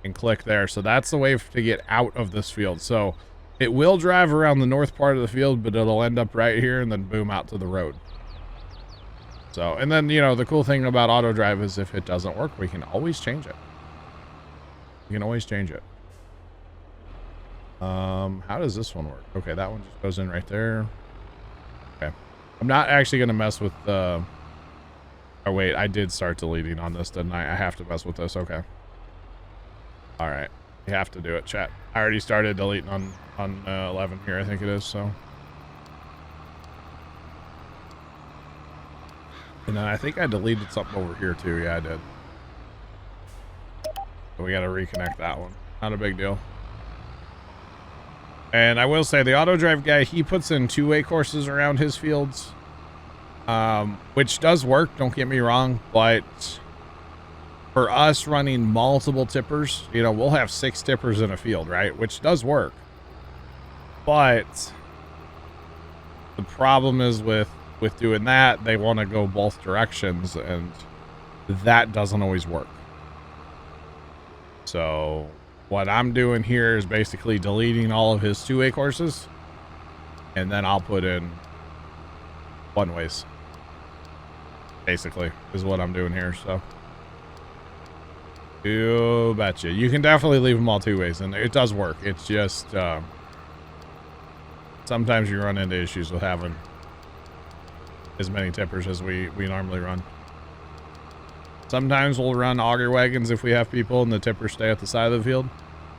and click there, so that's the way to get out of this field. So it will drive around the north part of the field, but it'll end up right here and then boom out to the road. So, and then, you know, the cool thing about auto drive is if it doesn't work, we can always change it. You can always change it. How does this one work? Okay, that one just goes in right there. Okay. I'm not actually going to mess with the... Oh, wait, I did start deleting on this, didn't I? I have to mess with this. Okay. All right. You have to do it, chat. I already started deleting on 11 here, I think it is, so... And then I think I deleted something over here, too. Yeah, I did. So we got to reconnect that one. Not a big deal. And I will say, the auto drive guy, he puts in two-way courses around his fields, which does work, don't get me wrong, but for us running multiple tippers, you know, we'll have 6 tippers in a field, right? Which does work. But the problem is with doing that, they want to go both directions, and that doesn't always work. So what I'm doing here is basically deleting all of his two-way courses, and then I'll put in one-ways. Basically, is what I'm doing here, so. You betcha. You can definitely leave them all two ways, and it does work. It's just, sometimes you run into issues with having as many tippers as we normally run. Sometimes we'll run auger wagons if we have people and the tippers stay at the side of the field.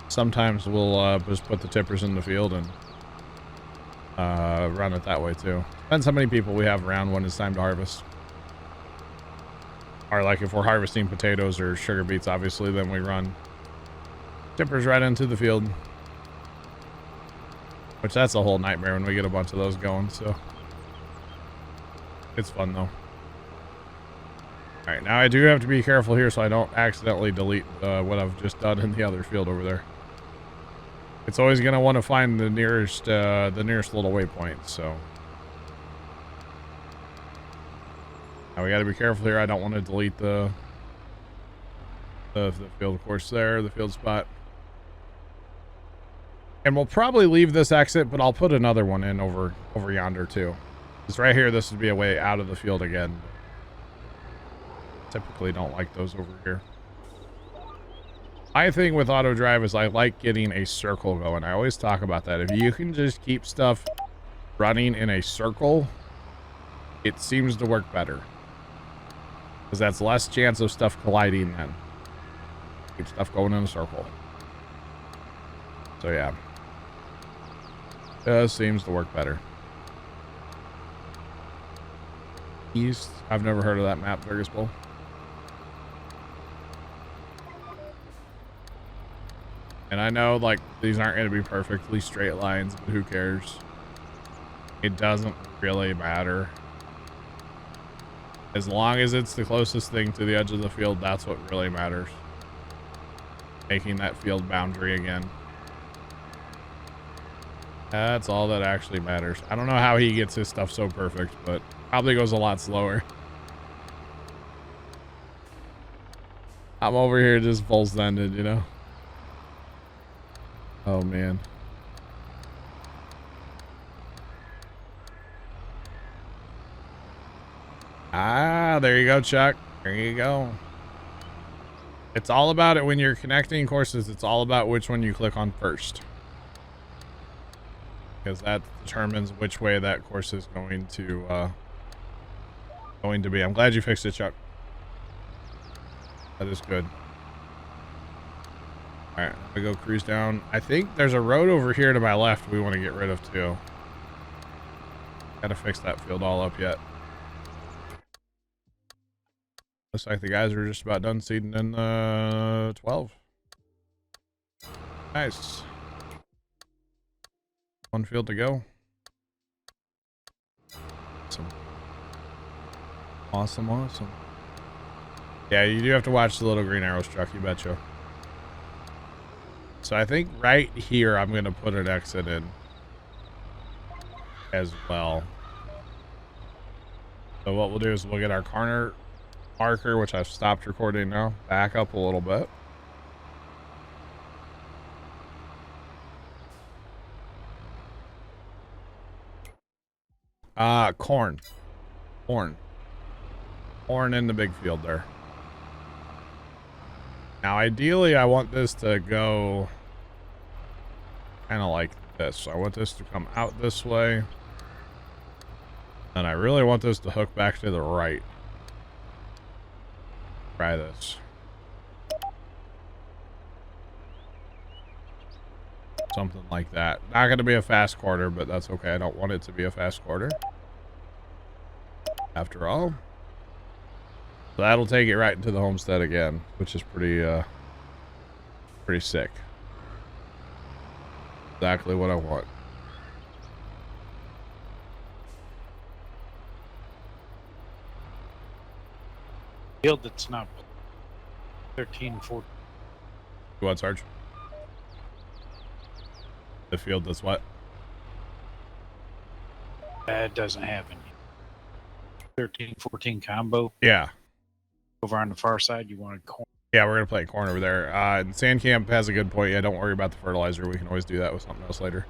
Sometimes we'll just put the tippers in the field and run it that way too. Depends how many people we have around when it's time to harvest. Or like if we're harvesting potatoes or sugar beets, obviously, then we run tippers right into the field. Which that's a whole nightmare when we get a bunch of those going, so. It's fun though. Alright, now I do have to be careful here so I don't accidentally delete what I've just done in the other field over there. It's always going to want to find the nearest little waypoint, so. Now we got to be careful here. I don't want to delete the field course there, the field spot. And we'll probably leave this exit, but I'll put another one in over yonder too. Because right here, this would be a way out of the field again. Typically don't like those over here. My thing with auto drive is I like getting a circle going. I always talk about that. If you can just keep stuff running in a circle, it seems to work better. Because that's less chance of stuff colliding then. Keep stuff going in a circle. So yeah. It seems to work better. East. I've never heard of that map, Vegas Bowl. And I know, like, these aren't going to be perfectly straight lines, but who cares? It doesn't really matter. As long as it's the closest thing to the edge of the field, that's what really matters. Making that field boundary again. That's all that actually matters. I don't know how he gets his stuff so perfect, but probably goes a lot slower. I'm over here just full sended, you know? Oh, man. Ah, there you go, Chuck. There you go. It's all about it when you're connecting courses. It's all about which one you click on first. Because that determines which way that course is going to be. I'm glad you fixed it, Chuck. That is good. All right, I'm gonna go cruise down. I think there's a road over here to my left we want to get rid of too. Gotta fix that field all up yet. Looks like the guys are just about done seeding in 12. Nice. One field to go. Awesome. Awesome, awesome. Yeah, you do have to watch the little green arrows, Chuck, you betcha. So I think right here I'm going to put an exit in as well. So what we'll do is we'll get our corner marker, which I've stopped recording now, back up a little bit. Corn in the big field there. Now ideally I want this to go kind of like this. I want this to come out this way, and I really want this to hook back to the right. Try this. Something like that. Not going to be a fast quarter, but that's okay. I don't want it to be a fast quarter, after all. So that'll take it right into the homestead again, which is pretty sick. Exactly what I want. Field that's not 13, 14. What, Sarge? The field that's what? It doesn't have any 13, 14 combo. Yeah. Over on the far side, you wanted corn. Yeah, we're gonna play corn over there. And Sand Camp has a good point. Yeah, don't worry about the fertilizer. We can always do that with something else later,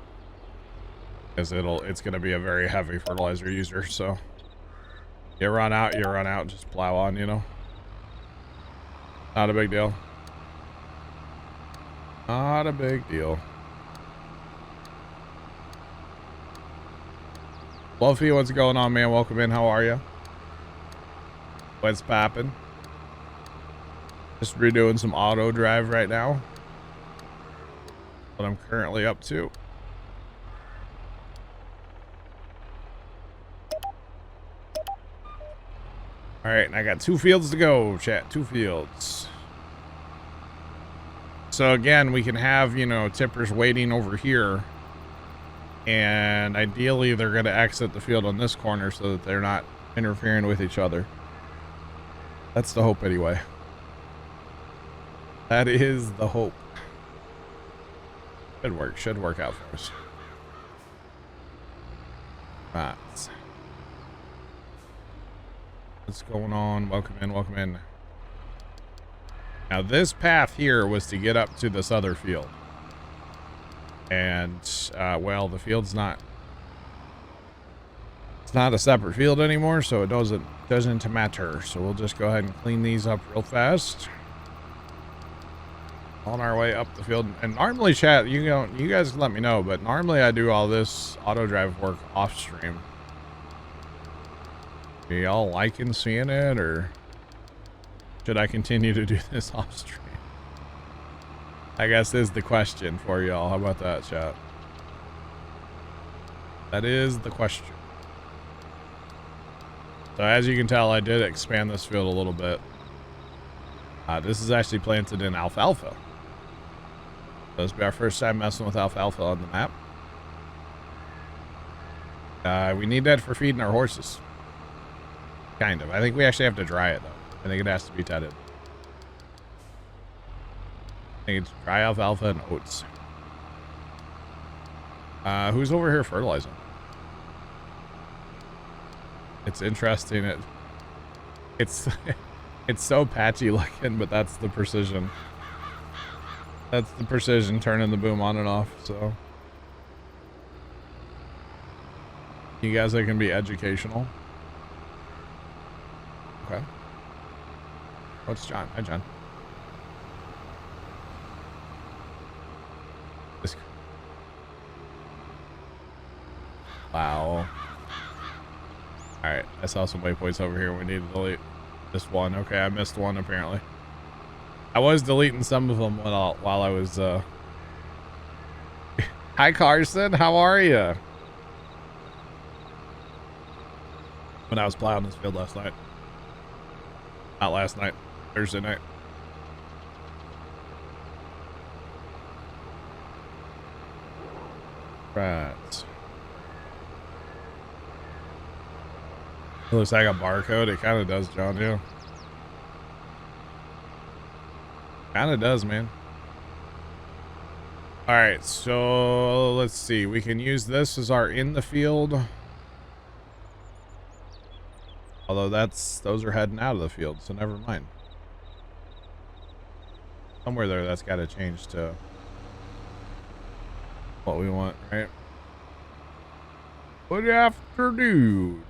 because it's gonna be a very heavy fertilizer user. So you run out, just plow on. You know, not a big deal. Not a big deal. Fluffy, what's going on, man? Welcome in. How are you? What's poppin'? Just redoing some auto drive right now. What I'm currently up to. All right, and I got 2 fields to go, chat. 2 fields. So again, we can have, you know, tippers waiting over here. And ideally, they're going to exit the field on this corner so that they're not interfering with each other. That's the hope anyway. That is the hope. Should work out for us. Right. What's going on? Welcome in, welcome in. Now this path here was to get up to this other field. And, well, the field's not... It's not a separate field anymore, so it doesn't matter. So we'll just go ahead and clean these up real fast. On our way up the field. And normally, chat, you guys let me know, but normally I do all this auto drive work off stream. Are y'all liking seeing it, or should I continue to do this off stream? I guess is the question for y'all. How about that, chat? That is the question. So as you can tell, I did expand this field a little bit. This is actually planted in alfalfa. This will be our first time messing with alfalfa on the map. We need that for feeding our horses. Kind of. I think we actually have to dry it, though. I think it has to be tedded. I think it's dry alfalfa and oats. Who's over here fertilizing? It's interesting. It's so patchy looking, but that's the precision. That's the precision, turning the boom on and off. So you guys, they can be educational. Okay. What's John? Hi, John. Wow. Alright, I saw some waypoints over here. We need to delete this one. Okay, I missed one apparently. I was deleting some of them while I was, Hi, Carson. How are you? When I was plowing this field last night. Not last night. Thursday night. Right. It looks like a barcode. It kind of does, John. Yeah. Kind of does, man. All right, so let's see. We can use this as our in the field. Although those are heading out of the field, so never mind. Somewhere there, that's got to change to what we want, right? Good afternoon.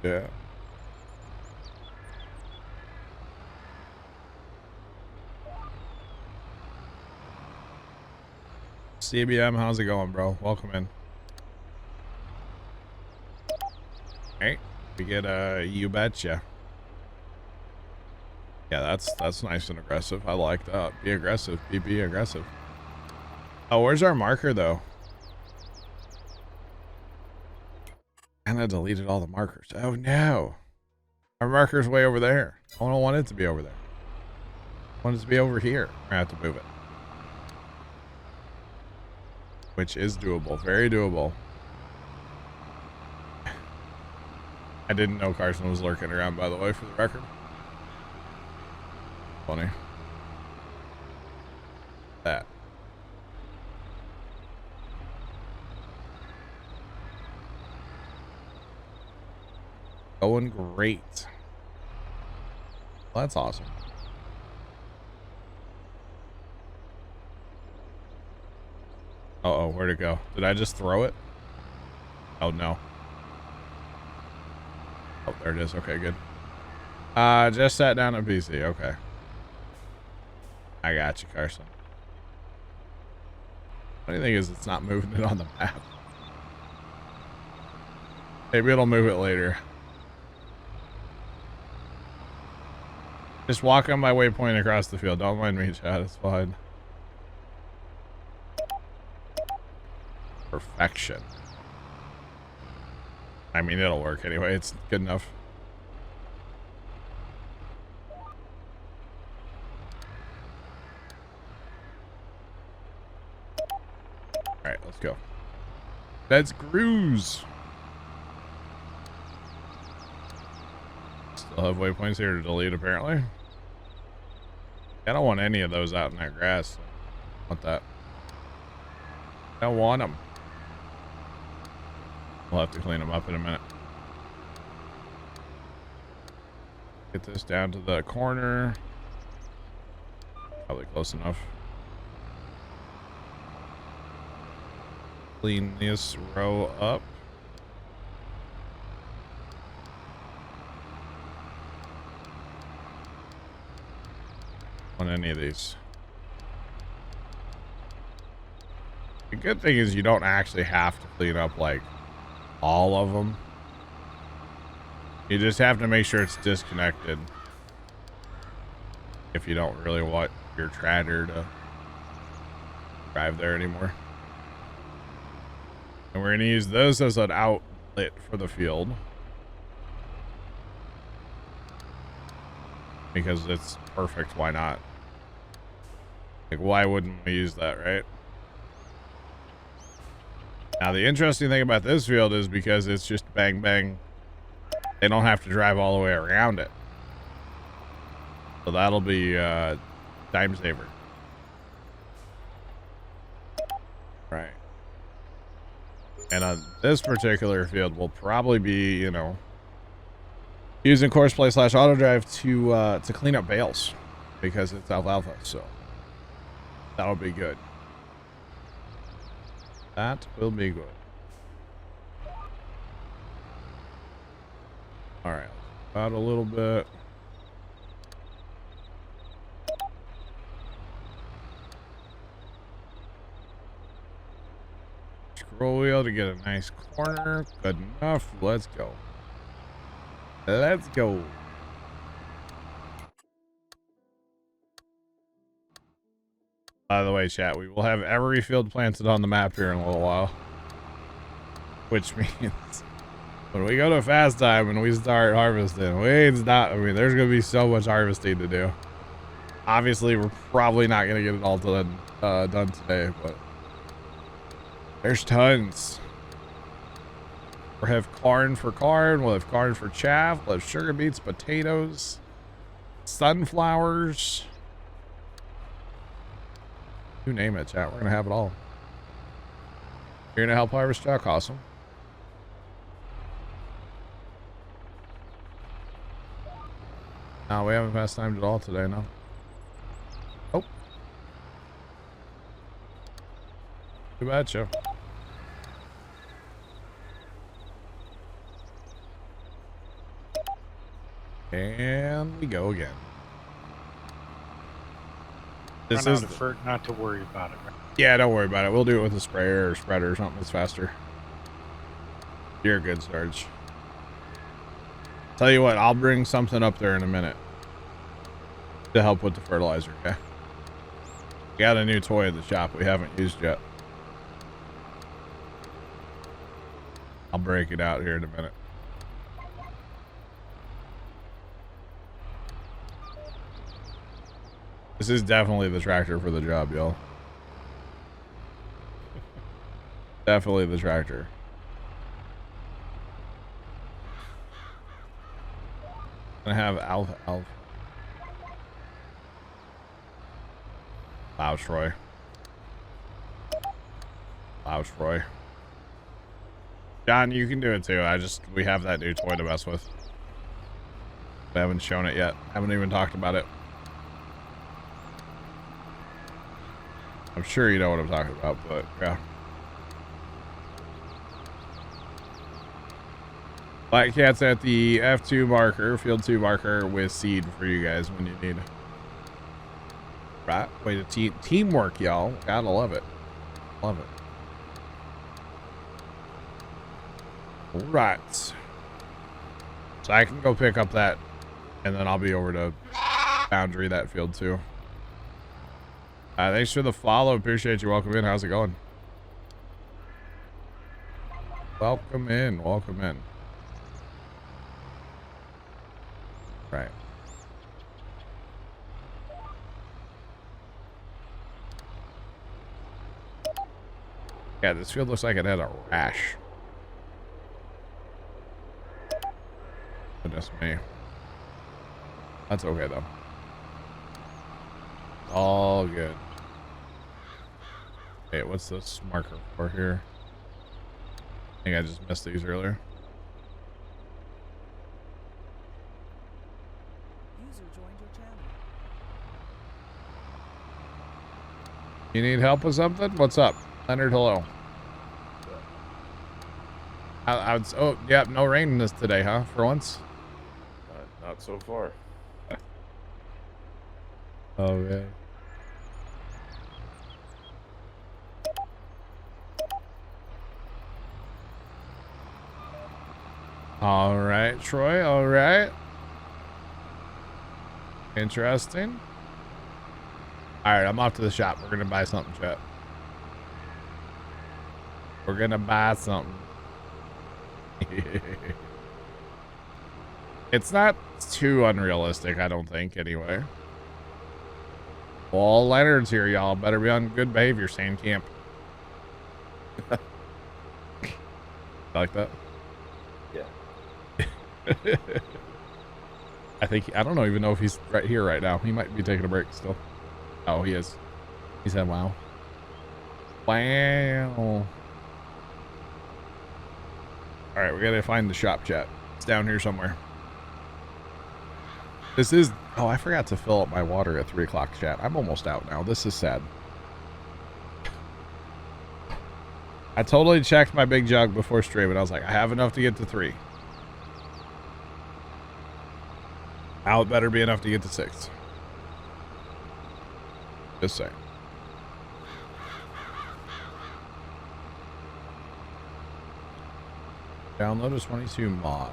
CBM, how's it going, bro? Welcome in. Alright, we get a you betcha. Yeah, that's nice and aggressive. I like that. Be aggressive. Be aggressive. Oh, where's our marker though? And I deleted all the markers. Oh no. Our marker's way over there. I don't want it to be over there. I want it to be over here. I have to move it. Which is doable. Very doable. I didn't know Carson was lurking around, by the way, for the record. Funny. That. Going great. Well, that's awesome. Uh-oh, where'd it go? Did I just throw it? Oh, no. Oh, there it is. Okay, good. Just sat down at PC. Okay. I got you, Carson. Funny thing is, it's not moving it on the map. Maybe it'll move it later. Just walk on my waypoint across the field. Don't mind me, chat. It's fine. Perfection. I mean, it'll work anyway. It's good enough. Alright, let's go. Let's cruise. Still have waypoints here to delete, apparently. I don't want any of those out in that grass. I want that. I don't want them. We'll have to clean them up in a minute. Get this down to the corner. Probably close enough. Clean this row up. On any of these. The good thing is you don't actually have to clean up like all of them. You just have to make sure it's disconnected if you don't really want your tractor to drive there anymore. And we're going to use those as an outlet for the field because it's perfect. Why not? Like, why wouldn't we use that, right? Now, the interesting thing about this field is because it's just bang, bang. They don't have to drive all the way around it. So that'll be time saver. Right. And on this particular field, we'll probably be, you know, using courseplay / auto drive to clean up bales because it's alfalfa. So that'll be good. That will be good. All right, about a little bit. Scroll wheel to get a nice corner. Good enough. Let's go. Let's go. By the way, chat, we will have every field planted on the map here in a little while. Which means when we go to fast time and we start harvesting, there's going to be so much harvesting to do. Obviously, we're probably not going to get it all done today, but there's tons. We'll have corn for corn, we'll have corn for chaff, we'll have sugar beets, potatoes, sunflowers. You name it, chat. We're going to have it all. You're going to help harvest, Chuck? Awesome. No, we haven't fast timed at all today, no. Oh. Too bad, Joe. And we go again. This is effort not to worry about it. Right? Yeah, don't worry about it. We'll do it with a sprayer or spreader or something that's faster. You're good, Sarge. Tell you what, I'll bring something up there in a minute to help with the fertilizer, okay? We got a new toy at the shop we haven't used yet. I'll break it out here in a minute. This is definitely the tractor for the job, y'all. Definitely the tractor. Gonna have Alpha. Plow Troy. John, you can do it too. We have that new toy to mess with. We haven't shown it yet. Haven't even talked about it. I'm sure you know what I'm talking about, but yeah. Black Cat's at the F2 marker, field 2 marker with seed for you guys when you need. Right? Way to teamwork, y'all. Gotta love it. Love it. All right. So I can go pick up that, and then I'll be over to boundary that field too. Thanks for the follow. Appreciate you. Welcome in. How's it going? Welcome in. Welcome in. Right. Yeah, this field looks like it had a rash. Goodness me. That's okay though. All good. Okay, what's this marker for here? I think I just missed these earlier. User joined your channel. You need help with something? What's up? Leonard, hello. Oh, yeah, no rain in this today, huh? For once? Not so far. Okay. All right, Troy. All right. Interesting. All right, I'm off to the shop. We're gonna buy something, chat. We're gonna buy something. It's not too unrealistic, I don't think, anyway. Well, Leonard's here, y'all. Better be on good behavior, sand camp. Like that? Yeah. I don't even know if he's right here right now. He might be taking a break still. Oh, he is. He said, wow. Wow. All right, we gotta find the shop, chat. It's down here somewhere. This is... Oh, I forgot to fill up my water at 3 o'clock, chat. I'm almost out now. This is sad. I totally checked my big jug before stream, and I was like, I have enough to get to 3. Now it better be enough to get to 6. Just saying. Download a 22 mod.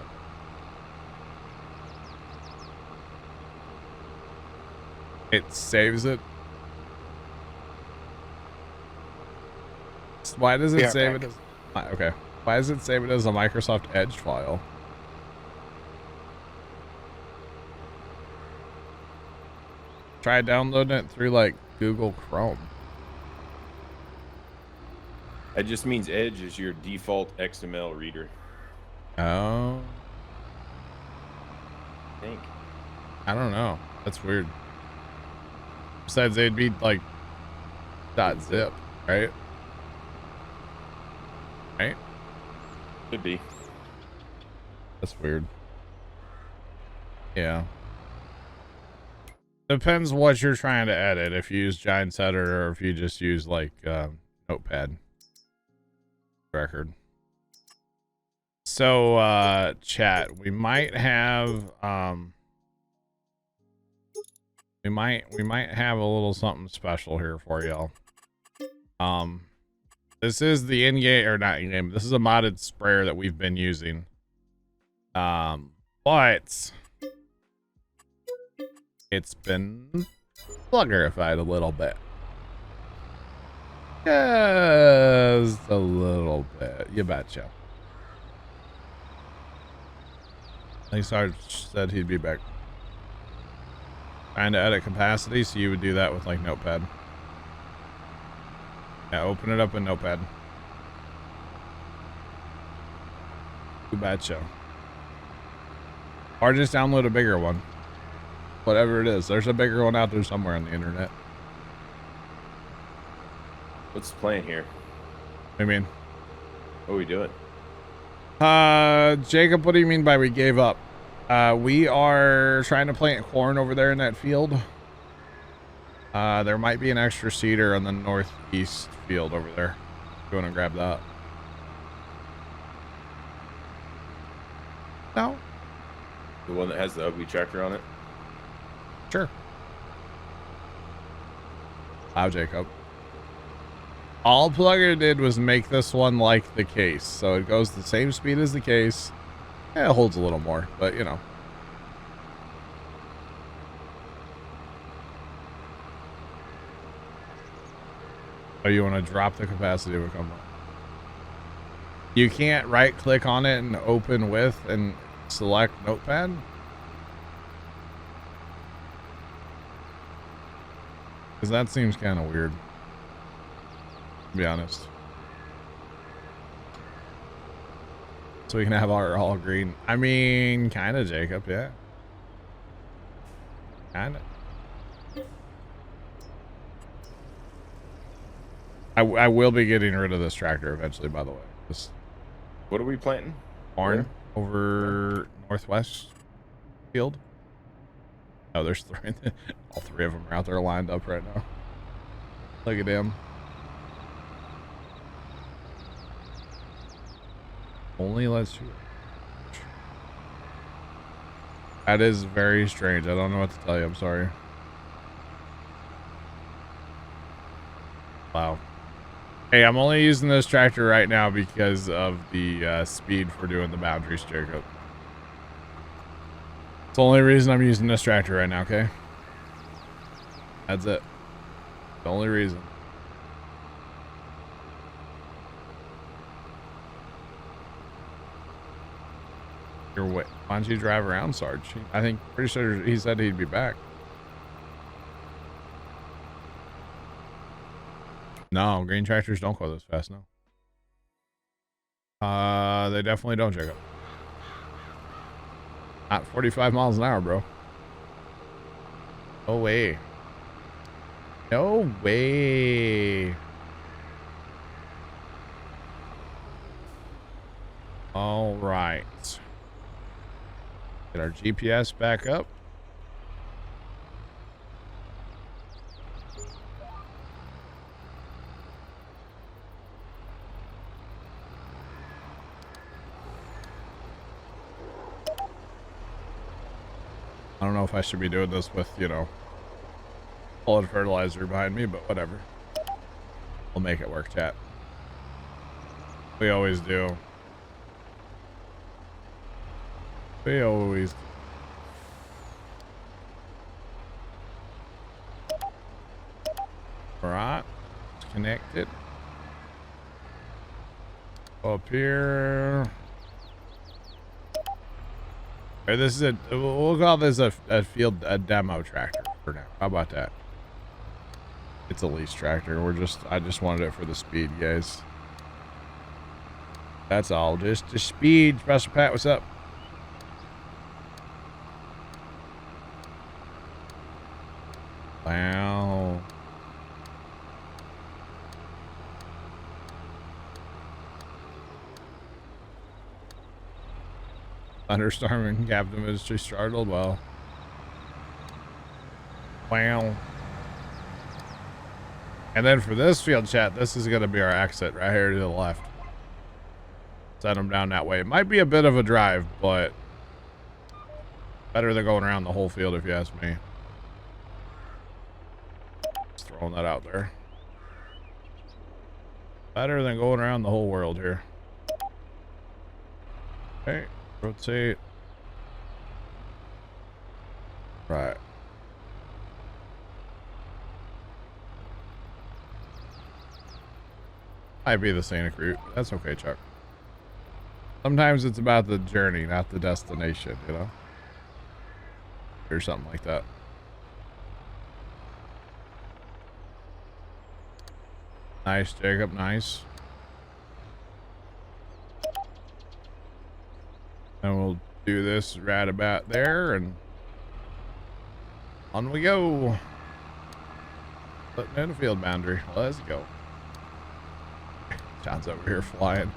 It saves it. Why does it save it as... Okay. Why does it save it as a Microsoft Edge file? Try downloading it through, like, Google Chrome. That just means Edge is your default XML reader. Oh. I think. I don't know. That's weird. Besides, they'd be, like, .zip, right? Right? Could be. That's weird. Yeah. Depends what you're trying to edit. If you use Giant Setter or if you just use, like, Notepad. Record. So, chat, we might have, we might have a little something special here for y'all. This is the in-game, or not in-game, this is a modded sprayer that we've been using. But it's been pluggerified a little bit. Just a little bit. You betcha. I think Sarge said he'd be back. Trying to edit capacity, so you would do that with like Notepad. Yeah, open it up in Notepad. You betcha. Or just download a bigger one. Whatever it is. There's a bigger one out there somewhere on the internet. What's playing here? What do you mean? What are we doing? Jacob, what do you mean by we gave up? We are trying to plant corn over there in that field. There might be an extra seeder on the northeast field over there. If you want to grab that. No? The one that has the ugly tractor on it? Sure. Wow, Jacob. All Plugger did was make this one like the case. So it goes the same speed as the case. Yeah, it holds a little more, but you know. Oh, you want to drop the capacity of a combo? You can't right click on it and open with and select notepad? Because that seems kind of weird, to be honest. So we can have our all green. I mean, kind of, Jacob, yeah. Kind of. I will be getting rid of this tractor eventually, by the way. This What are we planting? corn over northwest field. Oh, there's three. All three of them are out there lined up right now. Look at him. Only lets you. That is very strange. I don't know what to tell you. I'm sorry. Wow. Hey, I'm only using this tractor right now because of the speed for doing the boundaries, Jacob. It's the only reason I'm using this tractor right now, okay? That's it. The only reason. Your way. Why don't you drive around, Sarge? I think, pretty sure he said he'd be back. No, green tractors don't go this fast, no. They definitely don't, Jacob. Not 45 miles an hour, bro. No way. No way. All right. Get our GPS back up. I don't know if I should be doing this with, you know, all the fertilizer behind me, but whatever. We'll make it work, chat. We always do. We always. All right, connect it. Up here. Or this is we'll call this a demo tractor for now. How about that? It's a lease tractor. I just wanted it for the speed, guys. That's all. Just the speed. Special Pat, what's up? Wow. Thunderstorm and Captain Ministry startled. Well. Wow. And then for this field, chat, this is going to be our exit right here to the left. Set them down that way. It might be a bit of a drive, but better than going around the whole field if you ask me. Just throwing that out there. Better than going around the whole world here. Okay, rotate. Right. Might be the scenic route. That's okay, Chuck. Sometimes it's about the journey, not the destination, you know? Or something like that. Nice, Jacob, nice. And we'll do this right about there, and on we go. Putting in a field boundary. Let's go. John's over here flying.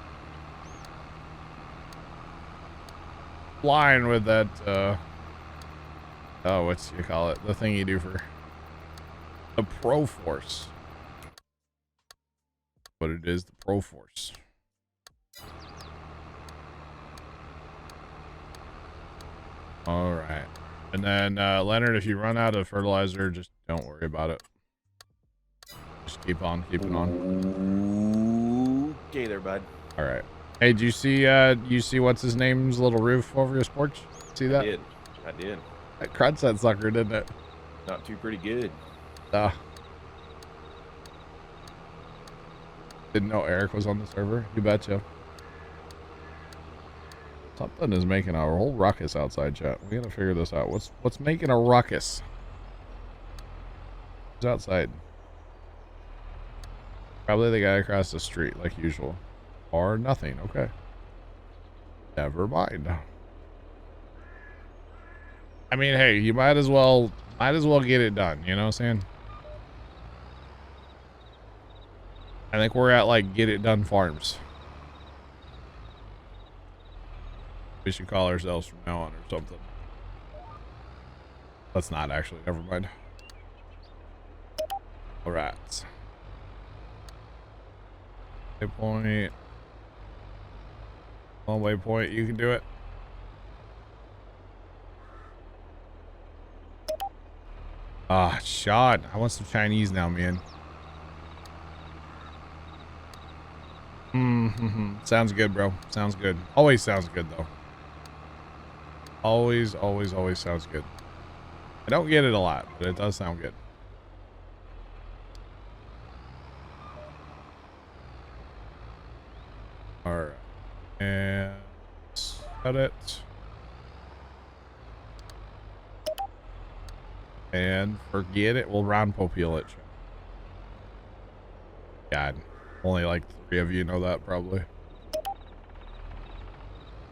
Flying with that, oh, what's you call it? The thing you do for the Pro Force. What it is, the Pro Force. All right. And then, Leonard, if you run out of fertilizer, just don't worry about it. Just keep on keeping on. Okay there, bud. All right. Hey, do you see what's his name's little roof over his porch? See that? I did. That crud that sucker, didn't it? Not too pretty good. Didn't know Eric was on the server. You betcha. Something is making a whole ruckus outside, chat. We gotta figure this out. What's making a ruckus? Who's outside? Probably the guy across the street, like usual. Or nothing. Okay. Never mind. I mean, hey, you might as well get it done. You know what I'm saying? I think we're at like get it done farms. We should call ourselves from now on or something. Let's not actually. Never mind. All right. Waypoint. One waypoint. You can do it. Ah, shot. I want some Chinese now, man. Sounds good, bro. Sounds good. Always sounds good, though. Always sounds good. I don't get it a lot, but it does sound good. Alright. And set it. And forget it. We'll round popeel it. God. Only like 3 of you know that, probably.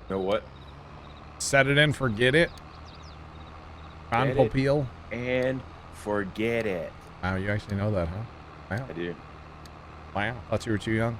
Know what? Set it and forget it. Round popeel. And forget it. Wow, you actually know that, huh? Wow. I do. Wow. Thought you were too young.